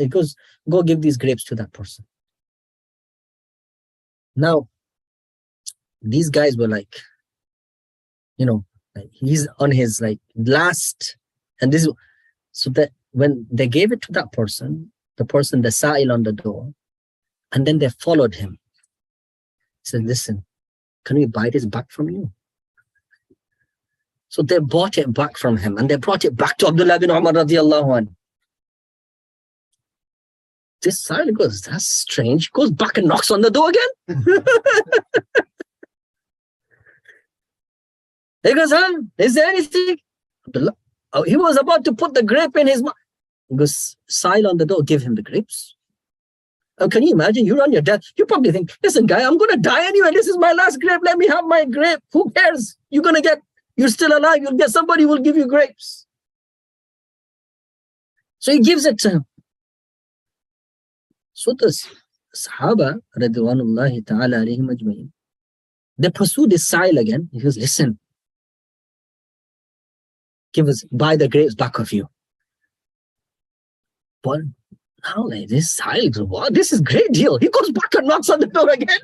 goes, go give these grapes to that person. Now, these guys were like, like he's on his like last, and this, so that when they gave it to that person, the sa'il on the door, and then they followed him. He said, listen, can we buy this back from you? So they bought it back from him, and they brought it back to Abdullah bin Umar radiallahu anhu. This side goes, that's strange. Goes back and knocks on the door again. He goes, is there anything? Abdullah, he was about to put the grape in his mouth. He goes, Sa'il on the door, give him the grapes. Can you imagine? You're on your death. You probably think, listen, guy, I'm going to die anyway. This is my last grape. Let me have my grape. Who cares? You're still alive. You'll get somebody who will give you grapes. So he gives it to him. So the Sahaba, radwanullahi ta'ala alayhim ajma'in, they pursue this Sa'il again. He goes, listen, buy the grapes back of you. But now like this Sa'il goes, wow, this is a great deal. He goes back and knocks on the door again.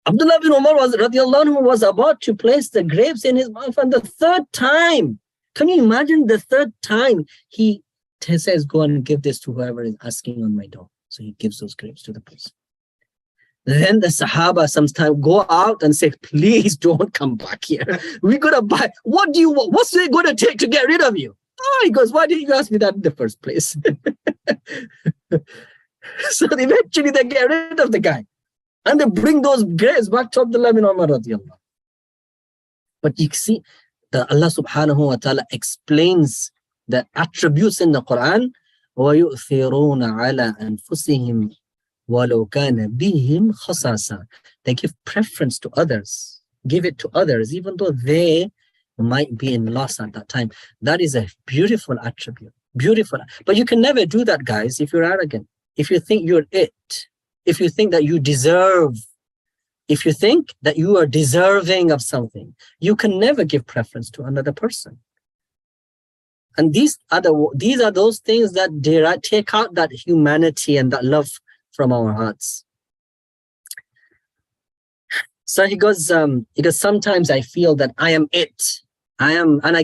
Abdullah bin Umar radiallahu anhu was about to place the grapes in his mouth, and the third time, can you imagine the third time he says, go and give this to whoever is asking on my door. So he gives those grapes to the person. Then the Sahaba sometimes go out and say, please don't come back here. We're going to buy. What do you want? What's it going to take to get rid of you? Oh, he goes, why did you ask me that in the first place? So eventually they get rid of the guy. And they bring those grapes back to Abdullah bin Umar radiallahu. But you see, Allah subhanahu wa ta'ala explains the attributes in the Quran. وَيُؤْثِرُونَ عَلَىٰ أَنفُسِهِمْ وَلَوْ كَانَ بِهِمْ خَصَاصًا. They give preference to others. Give it to others, even though they might be in loss at that time. That is a beautiful attribute. Beautiful. But you can never do that, guys, if you're arrogant. If you think you're it. If you think that you deserve, if you think that you are deserving of something, you can never give preference to another person. And these are those things that take out that humanity and that love from our hearts. So he goes, sometimes I feel that I am it. And I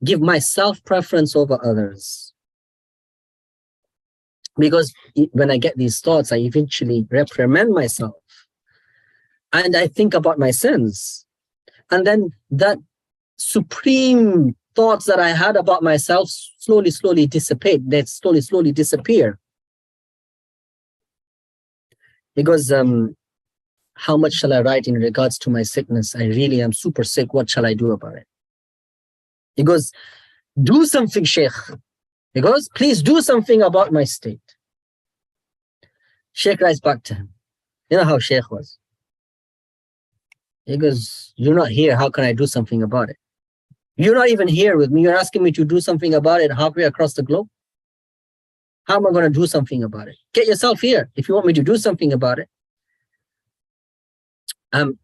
give myself preference over others. Because when I get these thoughts, I eventually reprimand myself. And I think about my sins. And then that supreme thoughts that I had about myself slowly dissipate. They slowly disappear. Because how much shall I write in regards to my sickness? I really am super sick. What shall I do about it? He goes, do something, Sheikh. He goes, please do something about my state. Sheikh writes back to him. You know how Sheikh was. He goes, you're not here. How can I do something about it? You're not even here with me. You're asking me to do something about it halfway across the globe. How am I going to do something about it? Get yourself here if you want me to do something about it.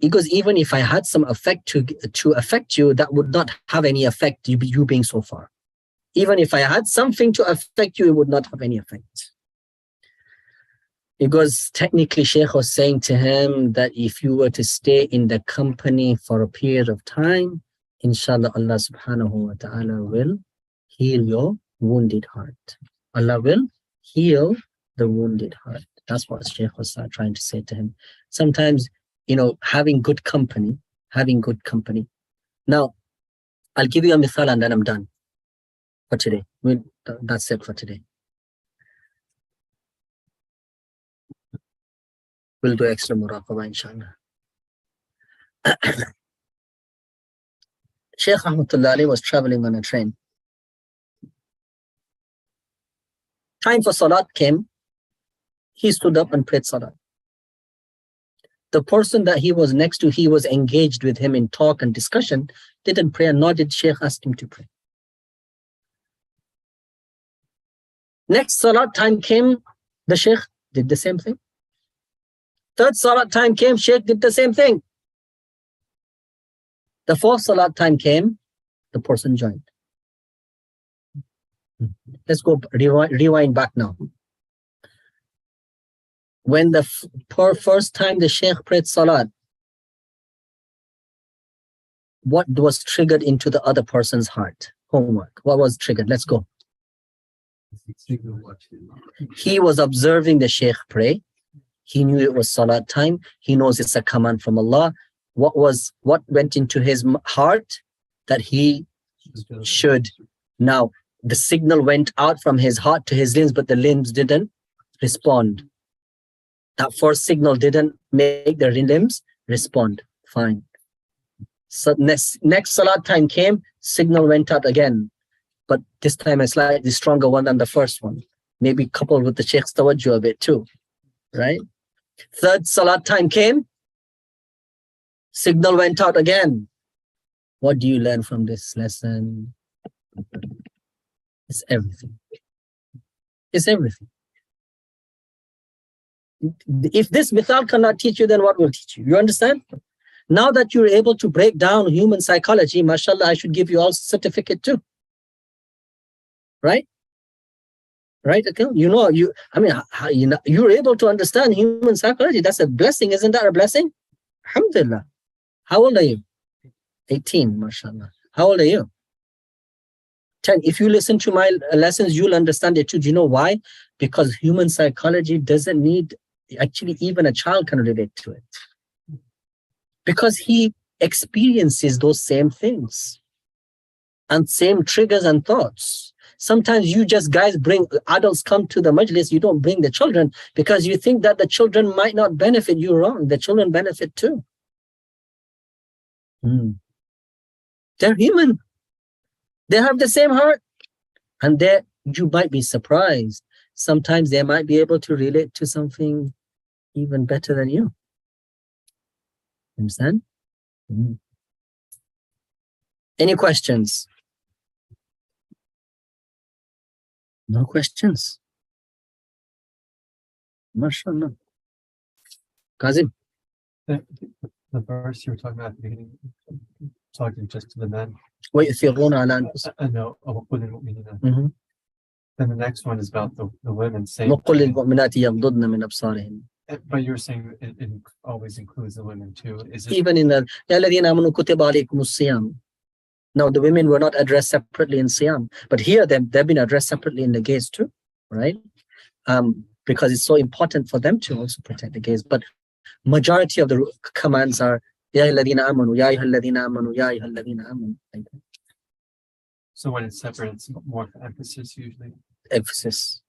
Because even if I had some effect to affect you, that would not have any effect, you being so far. Even if I had something to affect you, it would not have any effect. Because technically, Sheikh was saying to him that if you were to stay in the company for a period of time, inshallah, Allah subhanahu wa ta'ala will heal your wounded heart. Allah will heal the wounded heart. That's what Sheikh was trying to say to him. Sometimes, having good company. Now, I'll give you a mithal and then I'm done for today. That's it for today. We'll do extra muraqabah, inshallah. Shaykh Rahmatullah Ali was traveling on a train. Time for salat came. He stood up and prayed salat. The person that he was next to, he was engaged with him in talk and discussion, didn't pray, and nor did Shaykh ask him to pray. Next salat time came, the Shaykh did the same thing. Third salat time came, Shaykh did the same thing. The fourth salat time came, the person joined. Let's go rewind back now. When the first time the Sheikh prayed Salat, what was triggered into the other person's heart? Homework. What was triggered? Let's go. He was observing the Sheikh pray. He knew it was Salat time. He knows it's a command from Allah. What went into his heart? That he should. Now, the signal went out from his heart to his limbs, but the limbs didn't respond. That first signal didn't make the limbs respond. Fine. So next Salat time came, signal went out again. But this time a slightly stronger one than the first one. Maybe coupled with the Sheikh's tawajjuh a bit too. Right? Third Salat time came, signal went out again. What do you learn from this lesson? It's everything. It's everything. If this mithal cannot teach you, then what will teach you? You understand? Now that you're able to break down human psychology, mashallah, I should give you all certificate too. Right? Right, Akil? You're able to understand human psychology. That's a blessing. Isn't that a blessing? Alhamdulillah. How old are you? 18, mashallah. How old are you? 10. If you listen to my lessons, you'll understand it too. Do you know why? Because human psychology doesn't need, actually even a child can relate to it. Because he experiences those same things and same triggers and thoughts. Sometimes you just guys bring, adults come to the majlis, you don't bring the children because you think that the children might not benefit. You're wrong. The children benefit too. They're human. They have the same heart. And you might be surprised. Sometimes they might be able to relate to something even better than you. Understand? Any questions? No questions. MashaAllah. Kazim? The verse you were talking about at the beginning, talking just to the men. وَيُؤْثِرُونَ عَلَى أَنفُسِهِمْ. No, then the next one is about the women saying. وَقُلْ لِلْمُؤْمِنَاتِ يَغْضُضْنَ مِنْ أَبْصَارِهِنْ. But you're saying it always includes the women too. Is it even in the يَا الَّذِينَ آمَنُوا كُتِبَ عَلَيْكُمُ الصِّيَامُ? Now the women were not addressed separately in Siyam, but here they've been addressed separately in the gaze too, right? Because it's so important for them to also protect the gaze. But majority of the commands are Ya ayyuhalladhina amanu, Ya ayyuhalladhina amanu, Ya ayyuhalladhina amanu. So when it's separate, it's more for emphasis usually. Emphasis.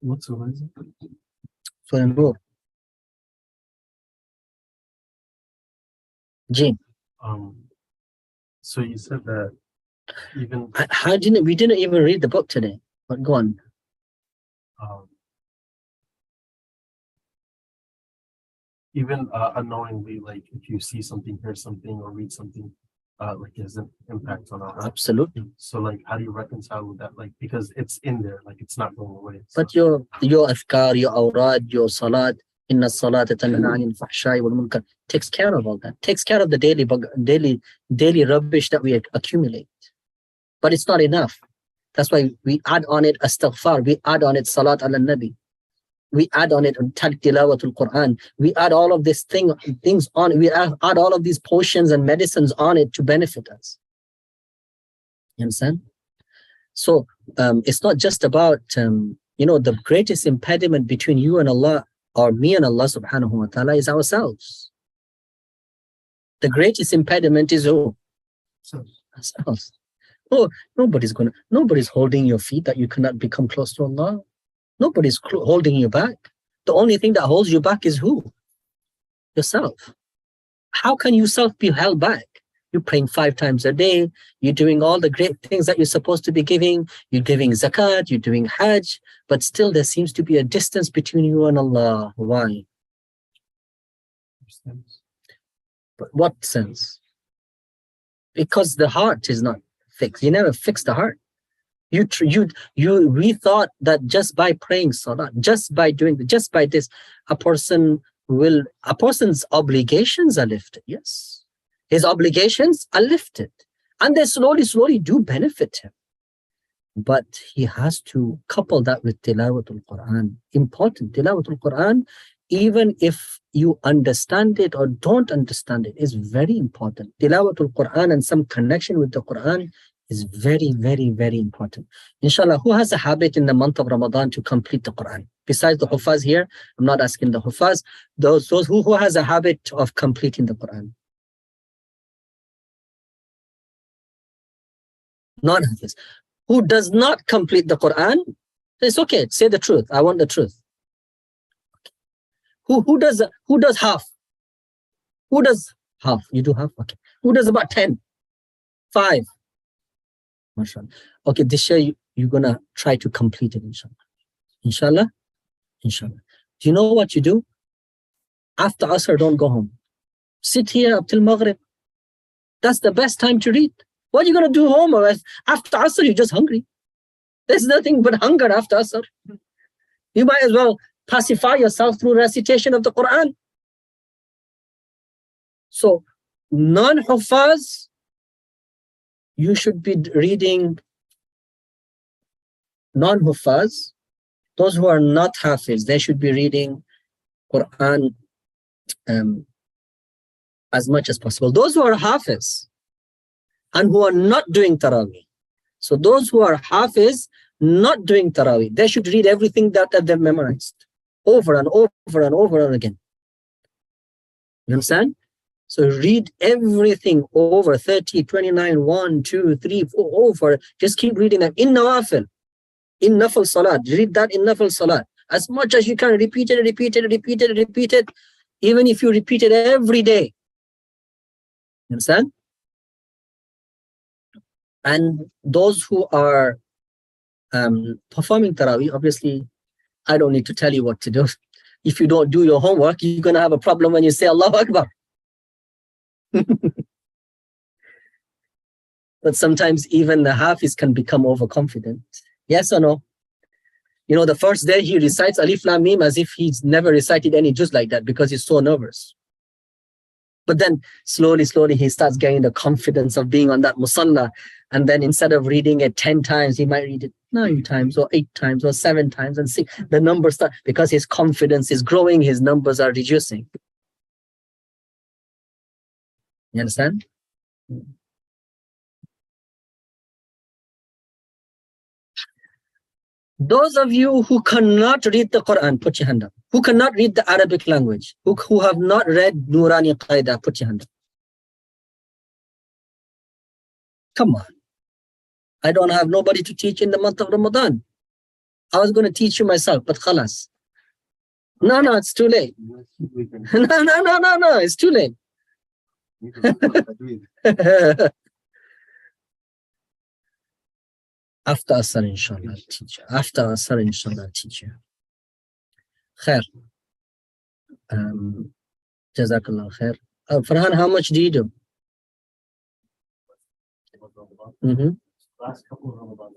What's the reason? So in Nur. G. So you said that even we didn't even read the book today. But go on. Even unknowingly, like if you see something, hear something, or read something, like it has an impact on our. Absolutely. So like, how do you reconcile with that? Like, because it's in there, like it's not going away. So. But your afkar, your awrad, your salat, inna salata tanha anil fahsha'i wal munkar, takes care of all that. Takes care of the daily rubbish that we accumulate. But it's not enough. That's why we add on it astaghfar, we add on it salat ala nabi, we add on it tilawatul Quran, we add all of these things on, we add all of these potions and medicines on it to benefit us. You understand? So it's not just about the greatest impediment between you and Allah, or me and Allah subhanahu wa ta'ala, is ourselves. The greatest impediment is who? Ourselves. Oh, nobody's holding your feet that you cannot become close to Allah. Nobody's holding you back. The only thing that holds you back is who? Yourself. How can yourself be held back? You're praying 5 times a day. You're doing all the great things that you're supposed to be giving. You're giving zakat. You're doing hajj. But still there seems to be a distance between you and Allah. Why? But what sense? Because the heart is not fixed. You never fix the heart. We thought that just by praying salah, just by this, a person's obligations are lifted. Yes. His obligations are lifted. And they slowly do benefit him. but he has to couple that with tilawatul Quran. Important. Tilawatul Quran, even if you understand it or don't understand it, is very important. Tilawatul Quran and some connection with the Quran is very, very, very important. Inshallah, who has a habit in the month of Ramadan to complete the Quran? Besides the Hufaz here, I'm not asking the Hufaz, those who has a habit of completing the Quran? Non-Hafiz. Who does not complete the Quran? It's okay, say the truth. I want the truth. Who does half? Who does half? You do half? Okay. Who does about 10? 5? MashaAllah. Okay, this year you're gonna try to complete it, inshallah. Inshallah? Inshallah. Do you know what you do? After Asr, don't go home. Sit here up till Maghrib. That's the best time to read. What are you gonna do home? Or after Asr, you're just hungry. There's nothing but hunger after Asr. You might as well pacify yourself through recitation of the Quran. So, non-Hufaz, you should be reading non-Hufaz. Those who are not Hafiz, they should be reading Quran as much as possible. Those who are Hafiz and who are not doing Taraweeh. So those who are Hafiz, not doing Taraweeh, they should read everything that they've memorized over and over and over and again. You understand? So read everything over 30, 29, 1, 2, 3, 4, over. Just keep reading that in Nawafil, in Nafal Salat. Read that in Nafal Salat. As much as you can, repeat it, repeat it, repeat it, repeat it. Even if you repeat it every day. You understand? And those who are performing Taraweeh, obviously, I don't need to tell you what to do. If you don't do your homework, you're going to have a problem when you say Allahu Akbar. But sometimes even the Hafiz can become overconfident. Yes or no? You know, the first day he recites Alif Lam Mim as if he's never recited any juz like that because he's so nervous. But then slowly, slowly he starts getting the confidence of being on that musalla. And then instead of reading it 10 times, he might read it 9 times or 8 times or 7 times and see the numbers start, because his confidence is growing, his numbers are reducing. You understand? Those of you who cannot read the Quran, put your hand up. Who cannot read the Arabic language, who have not read Nurani Qaida, put your hand up. Come on. I don't have nobody to teach in the month of Ramadan. I was going to teach you myself, but khalas. No, it's too late. No, it's too late. After Asr, inshallah, teacher. After Asr, inshallah, teacher. Khair. Jazakallah khair. Farhan, how much do you do? Last couple of Ramadan.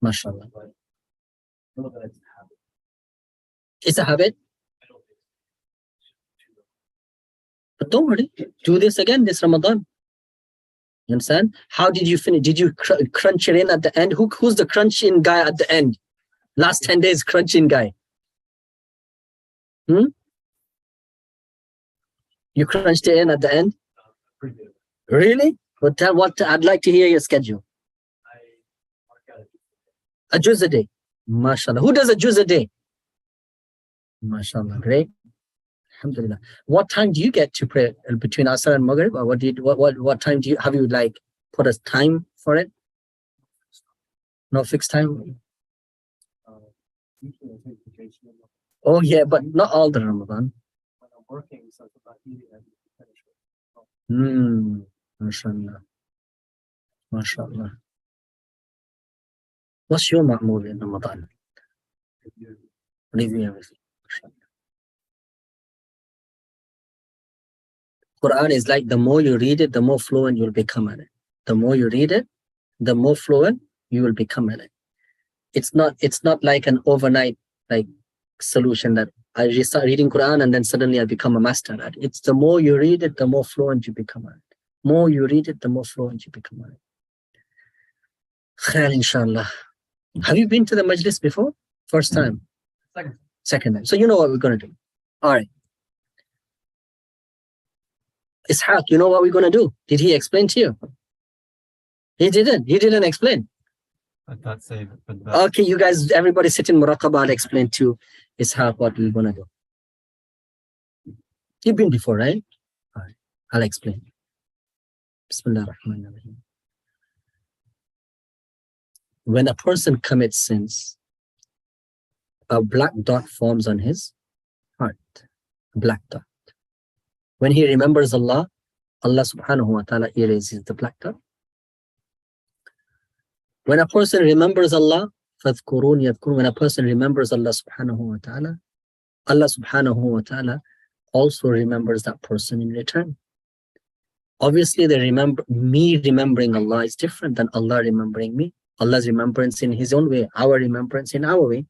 MashaAllah. It's a habit. But don't worry, do this again this Ramadan. You understand? How did you finish? Did you crunch it in at the end? Who's the crunch-in guy at the end? Last 10 days crunch-in guy. You crunched it in at the end? Really? Well, tell what I'd like to hear your schedule. A juz a day. MashaAllah. Who does a juz a day? MashaAllah. Great. Alhamdulillah. What time do you get to pray between Asr and Maghrib? Or what time do you have you like put a time for it? No fixed time? Oh yeah, but not all the Ramadan. When I'm working, so it's about eating and MashaAllah. MashaAllah. What's your ma'mul in Ramadan? Review everything. Quran is like the more you read it, the more fluent you'll become at it. The more you read it, the more fluent you will become at it. It's not like an overnight like solution that I just start reading Quran and then suddenly I become a master at it. It's the more you read it, the more fluent you become at it. More you read it, the more fluent you become at it. Khair, inshallah. Have you been to the Majlis before? First time? Second time. So you know what we're going to do. All right. Ishaq, you know what we're going to do? Did he explain to you? He didn't. He didn't explain. I thought save it, but Okay, you guys, everybody sit in Muraqabah. I'll explain to Ishaq what we're going to do. You've been before, right? All right. I'll explain. Bismillah ar-Rahman ar-Rahim. When a person commits sins, a black dot forms on his heart. A black dot. When he remembers Allah, Allah subhanahu wa ta'ala erases the black dot. When a person remembers Allah, فَاذْكُرُونِ يَذْكُرُونَ, when a person remembers Allah subhanahu wa ta'ala, Allah subhanahu wa ta'ala also remembers that person in return. Obviously, me remembering Allah is different than Allah remembering me. Allah's remembrance in His own way, our remembrance in our way.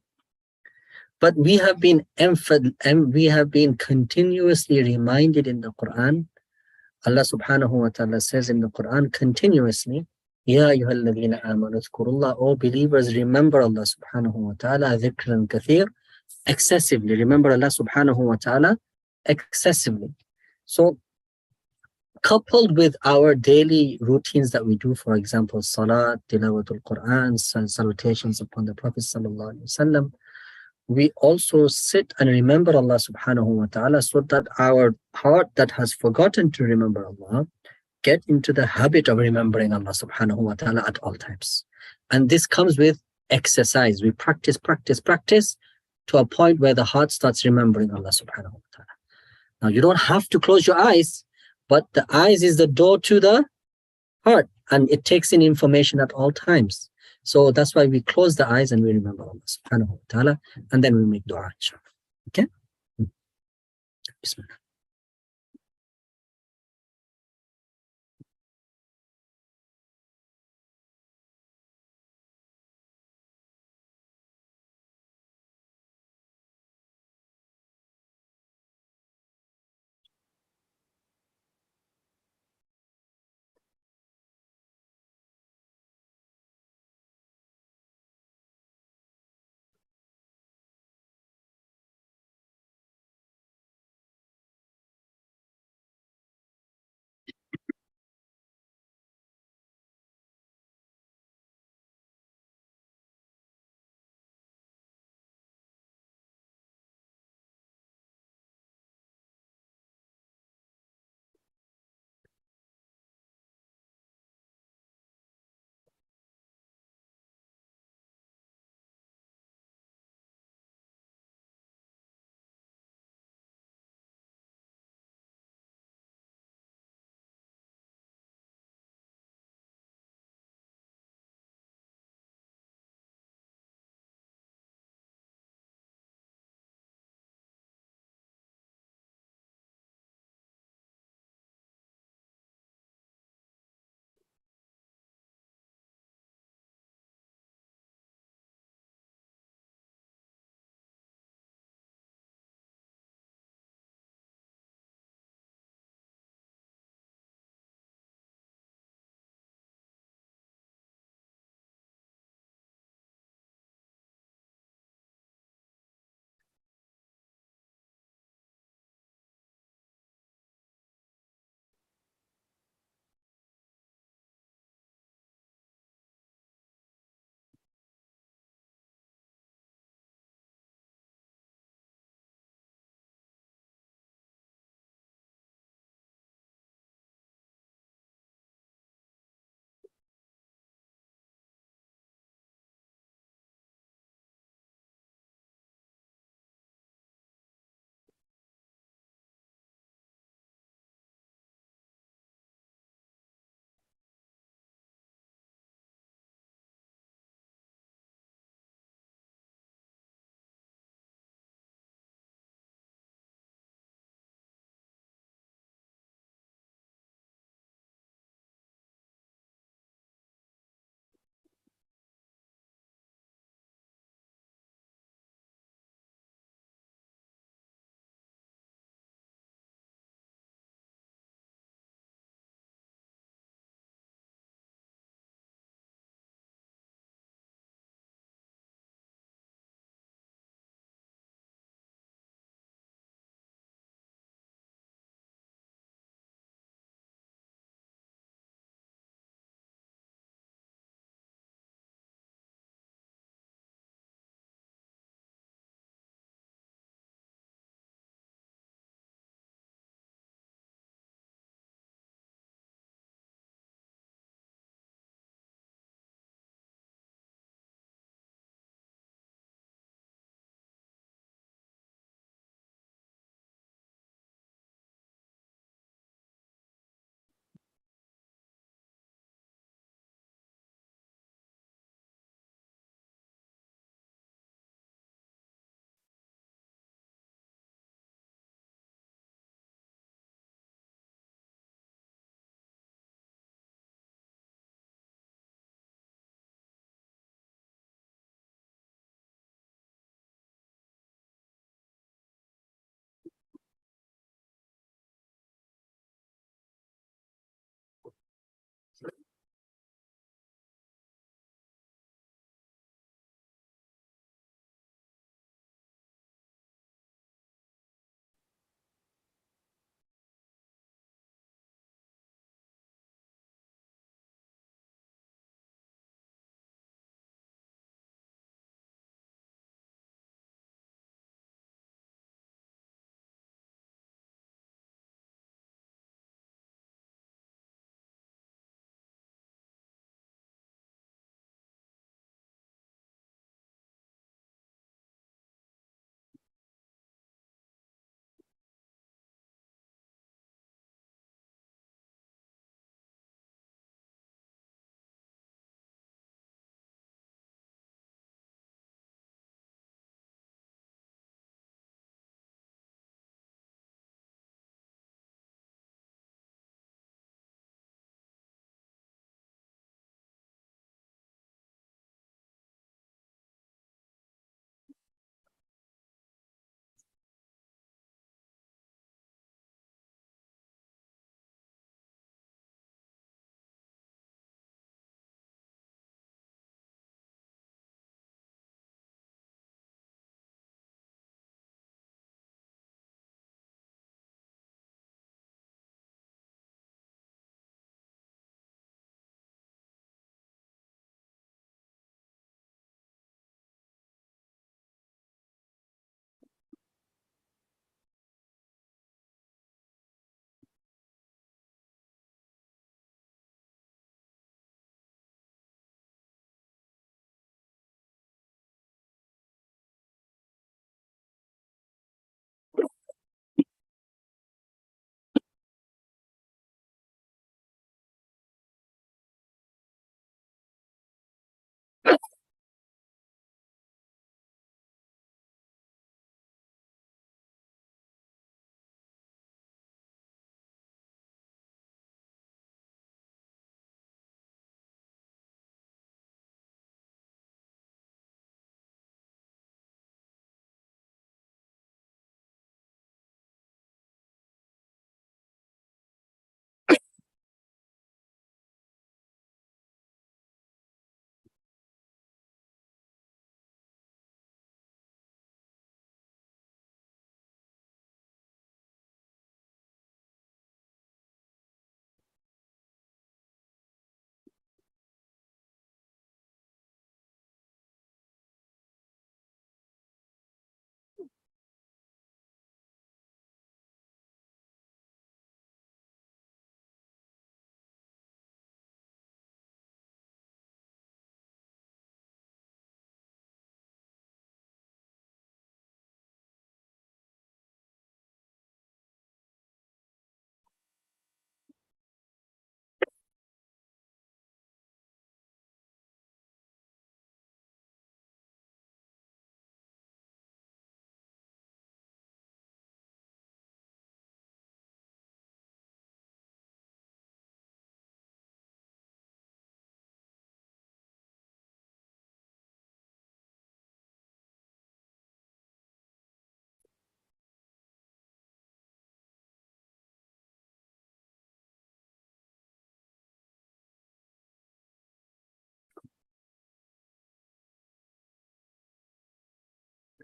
But we have been continuously reminded in the Quran. Allah subhanahu wa ta'ala says in the Quran continuously, Ya ayyuhalladhina amanu dhkurullah, O believers, remember Allah subhanahu wa ta'ala dhikran kathir, excessively. Remember Allah subhanahu wa ta'ala excessively. So, coupled with our daily routines that we do, for example, salat, tilawatul Quran, salutations upon the Prophet sallallahu alaihi wasallam, we also sit and remember Allah subhanahu wa ta'ala so that our heart that has forgotten to remember Allah get into the habit of remembering Allah subhanahu wa ta'ala at all times. And this comes with exercise. We practice to a point where the heart starts remembering Allah subhanahu wa ta'ala. Now you don't have to close your eyes, but the eyes is the door to the heart and it takes in information at all times. So that's why we close the eyes and we remember Allah subhanahu wa ta'ala and then we make dua, inshallah. Okay? Bismillah.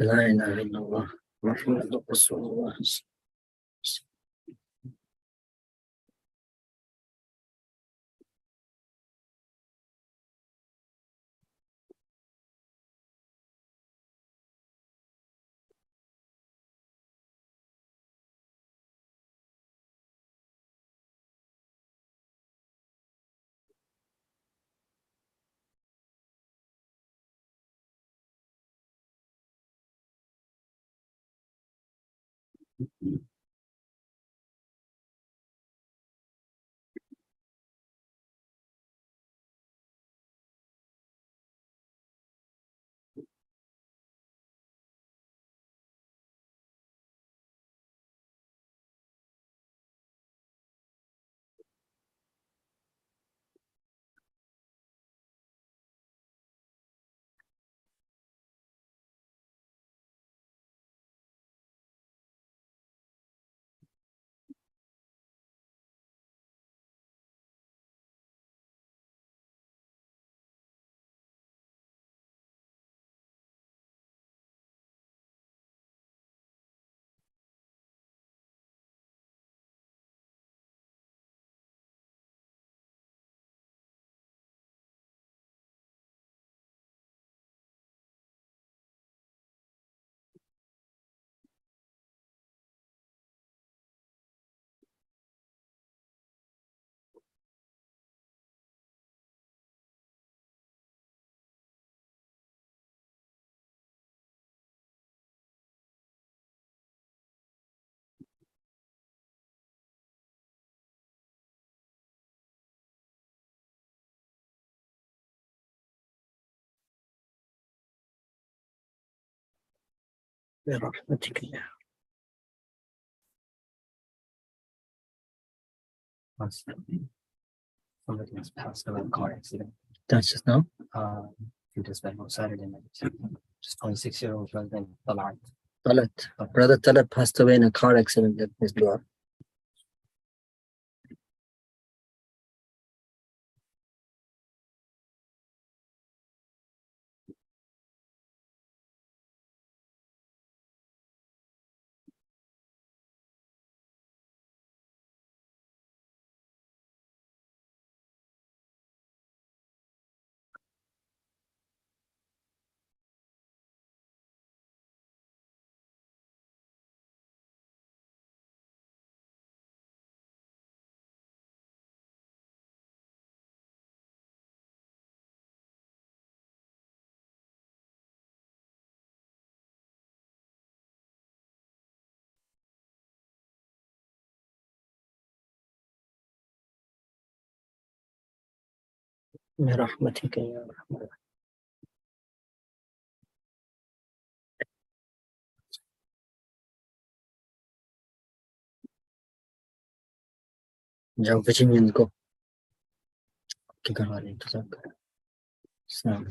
La ilaha illallah. Muhammadur Rasulullah. برحمتك يا Somebody has passed away in a car accident. That's just now. Few days back on Saturday night. Just 26-year-old resident Talat. Talat. Brother Talat passed away in a car accident. Let me dua. برحمتك يا رحمن. जाओ बच्चे इनको क्या करवा रहे हैं इंतजार कर सलाम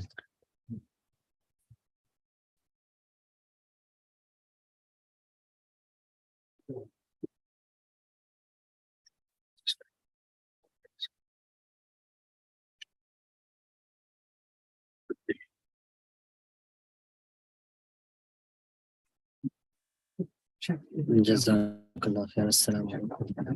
जज़ाकल्लाह खैर अस्सलाम वालेकुम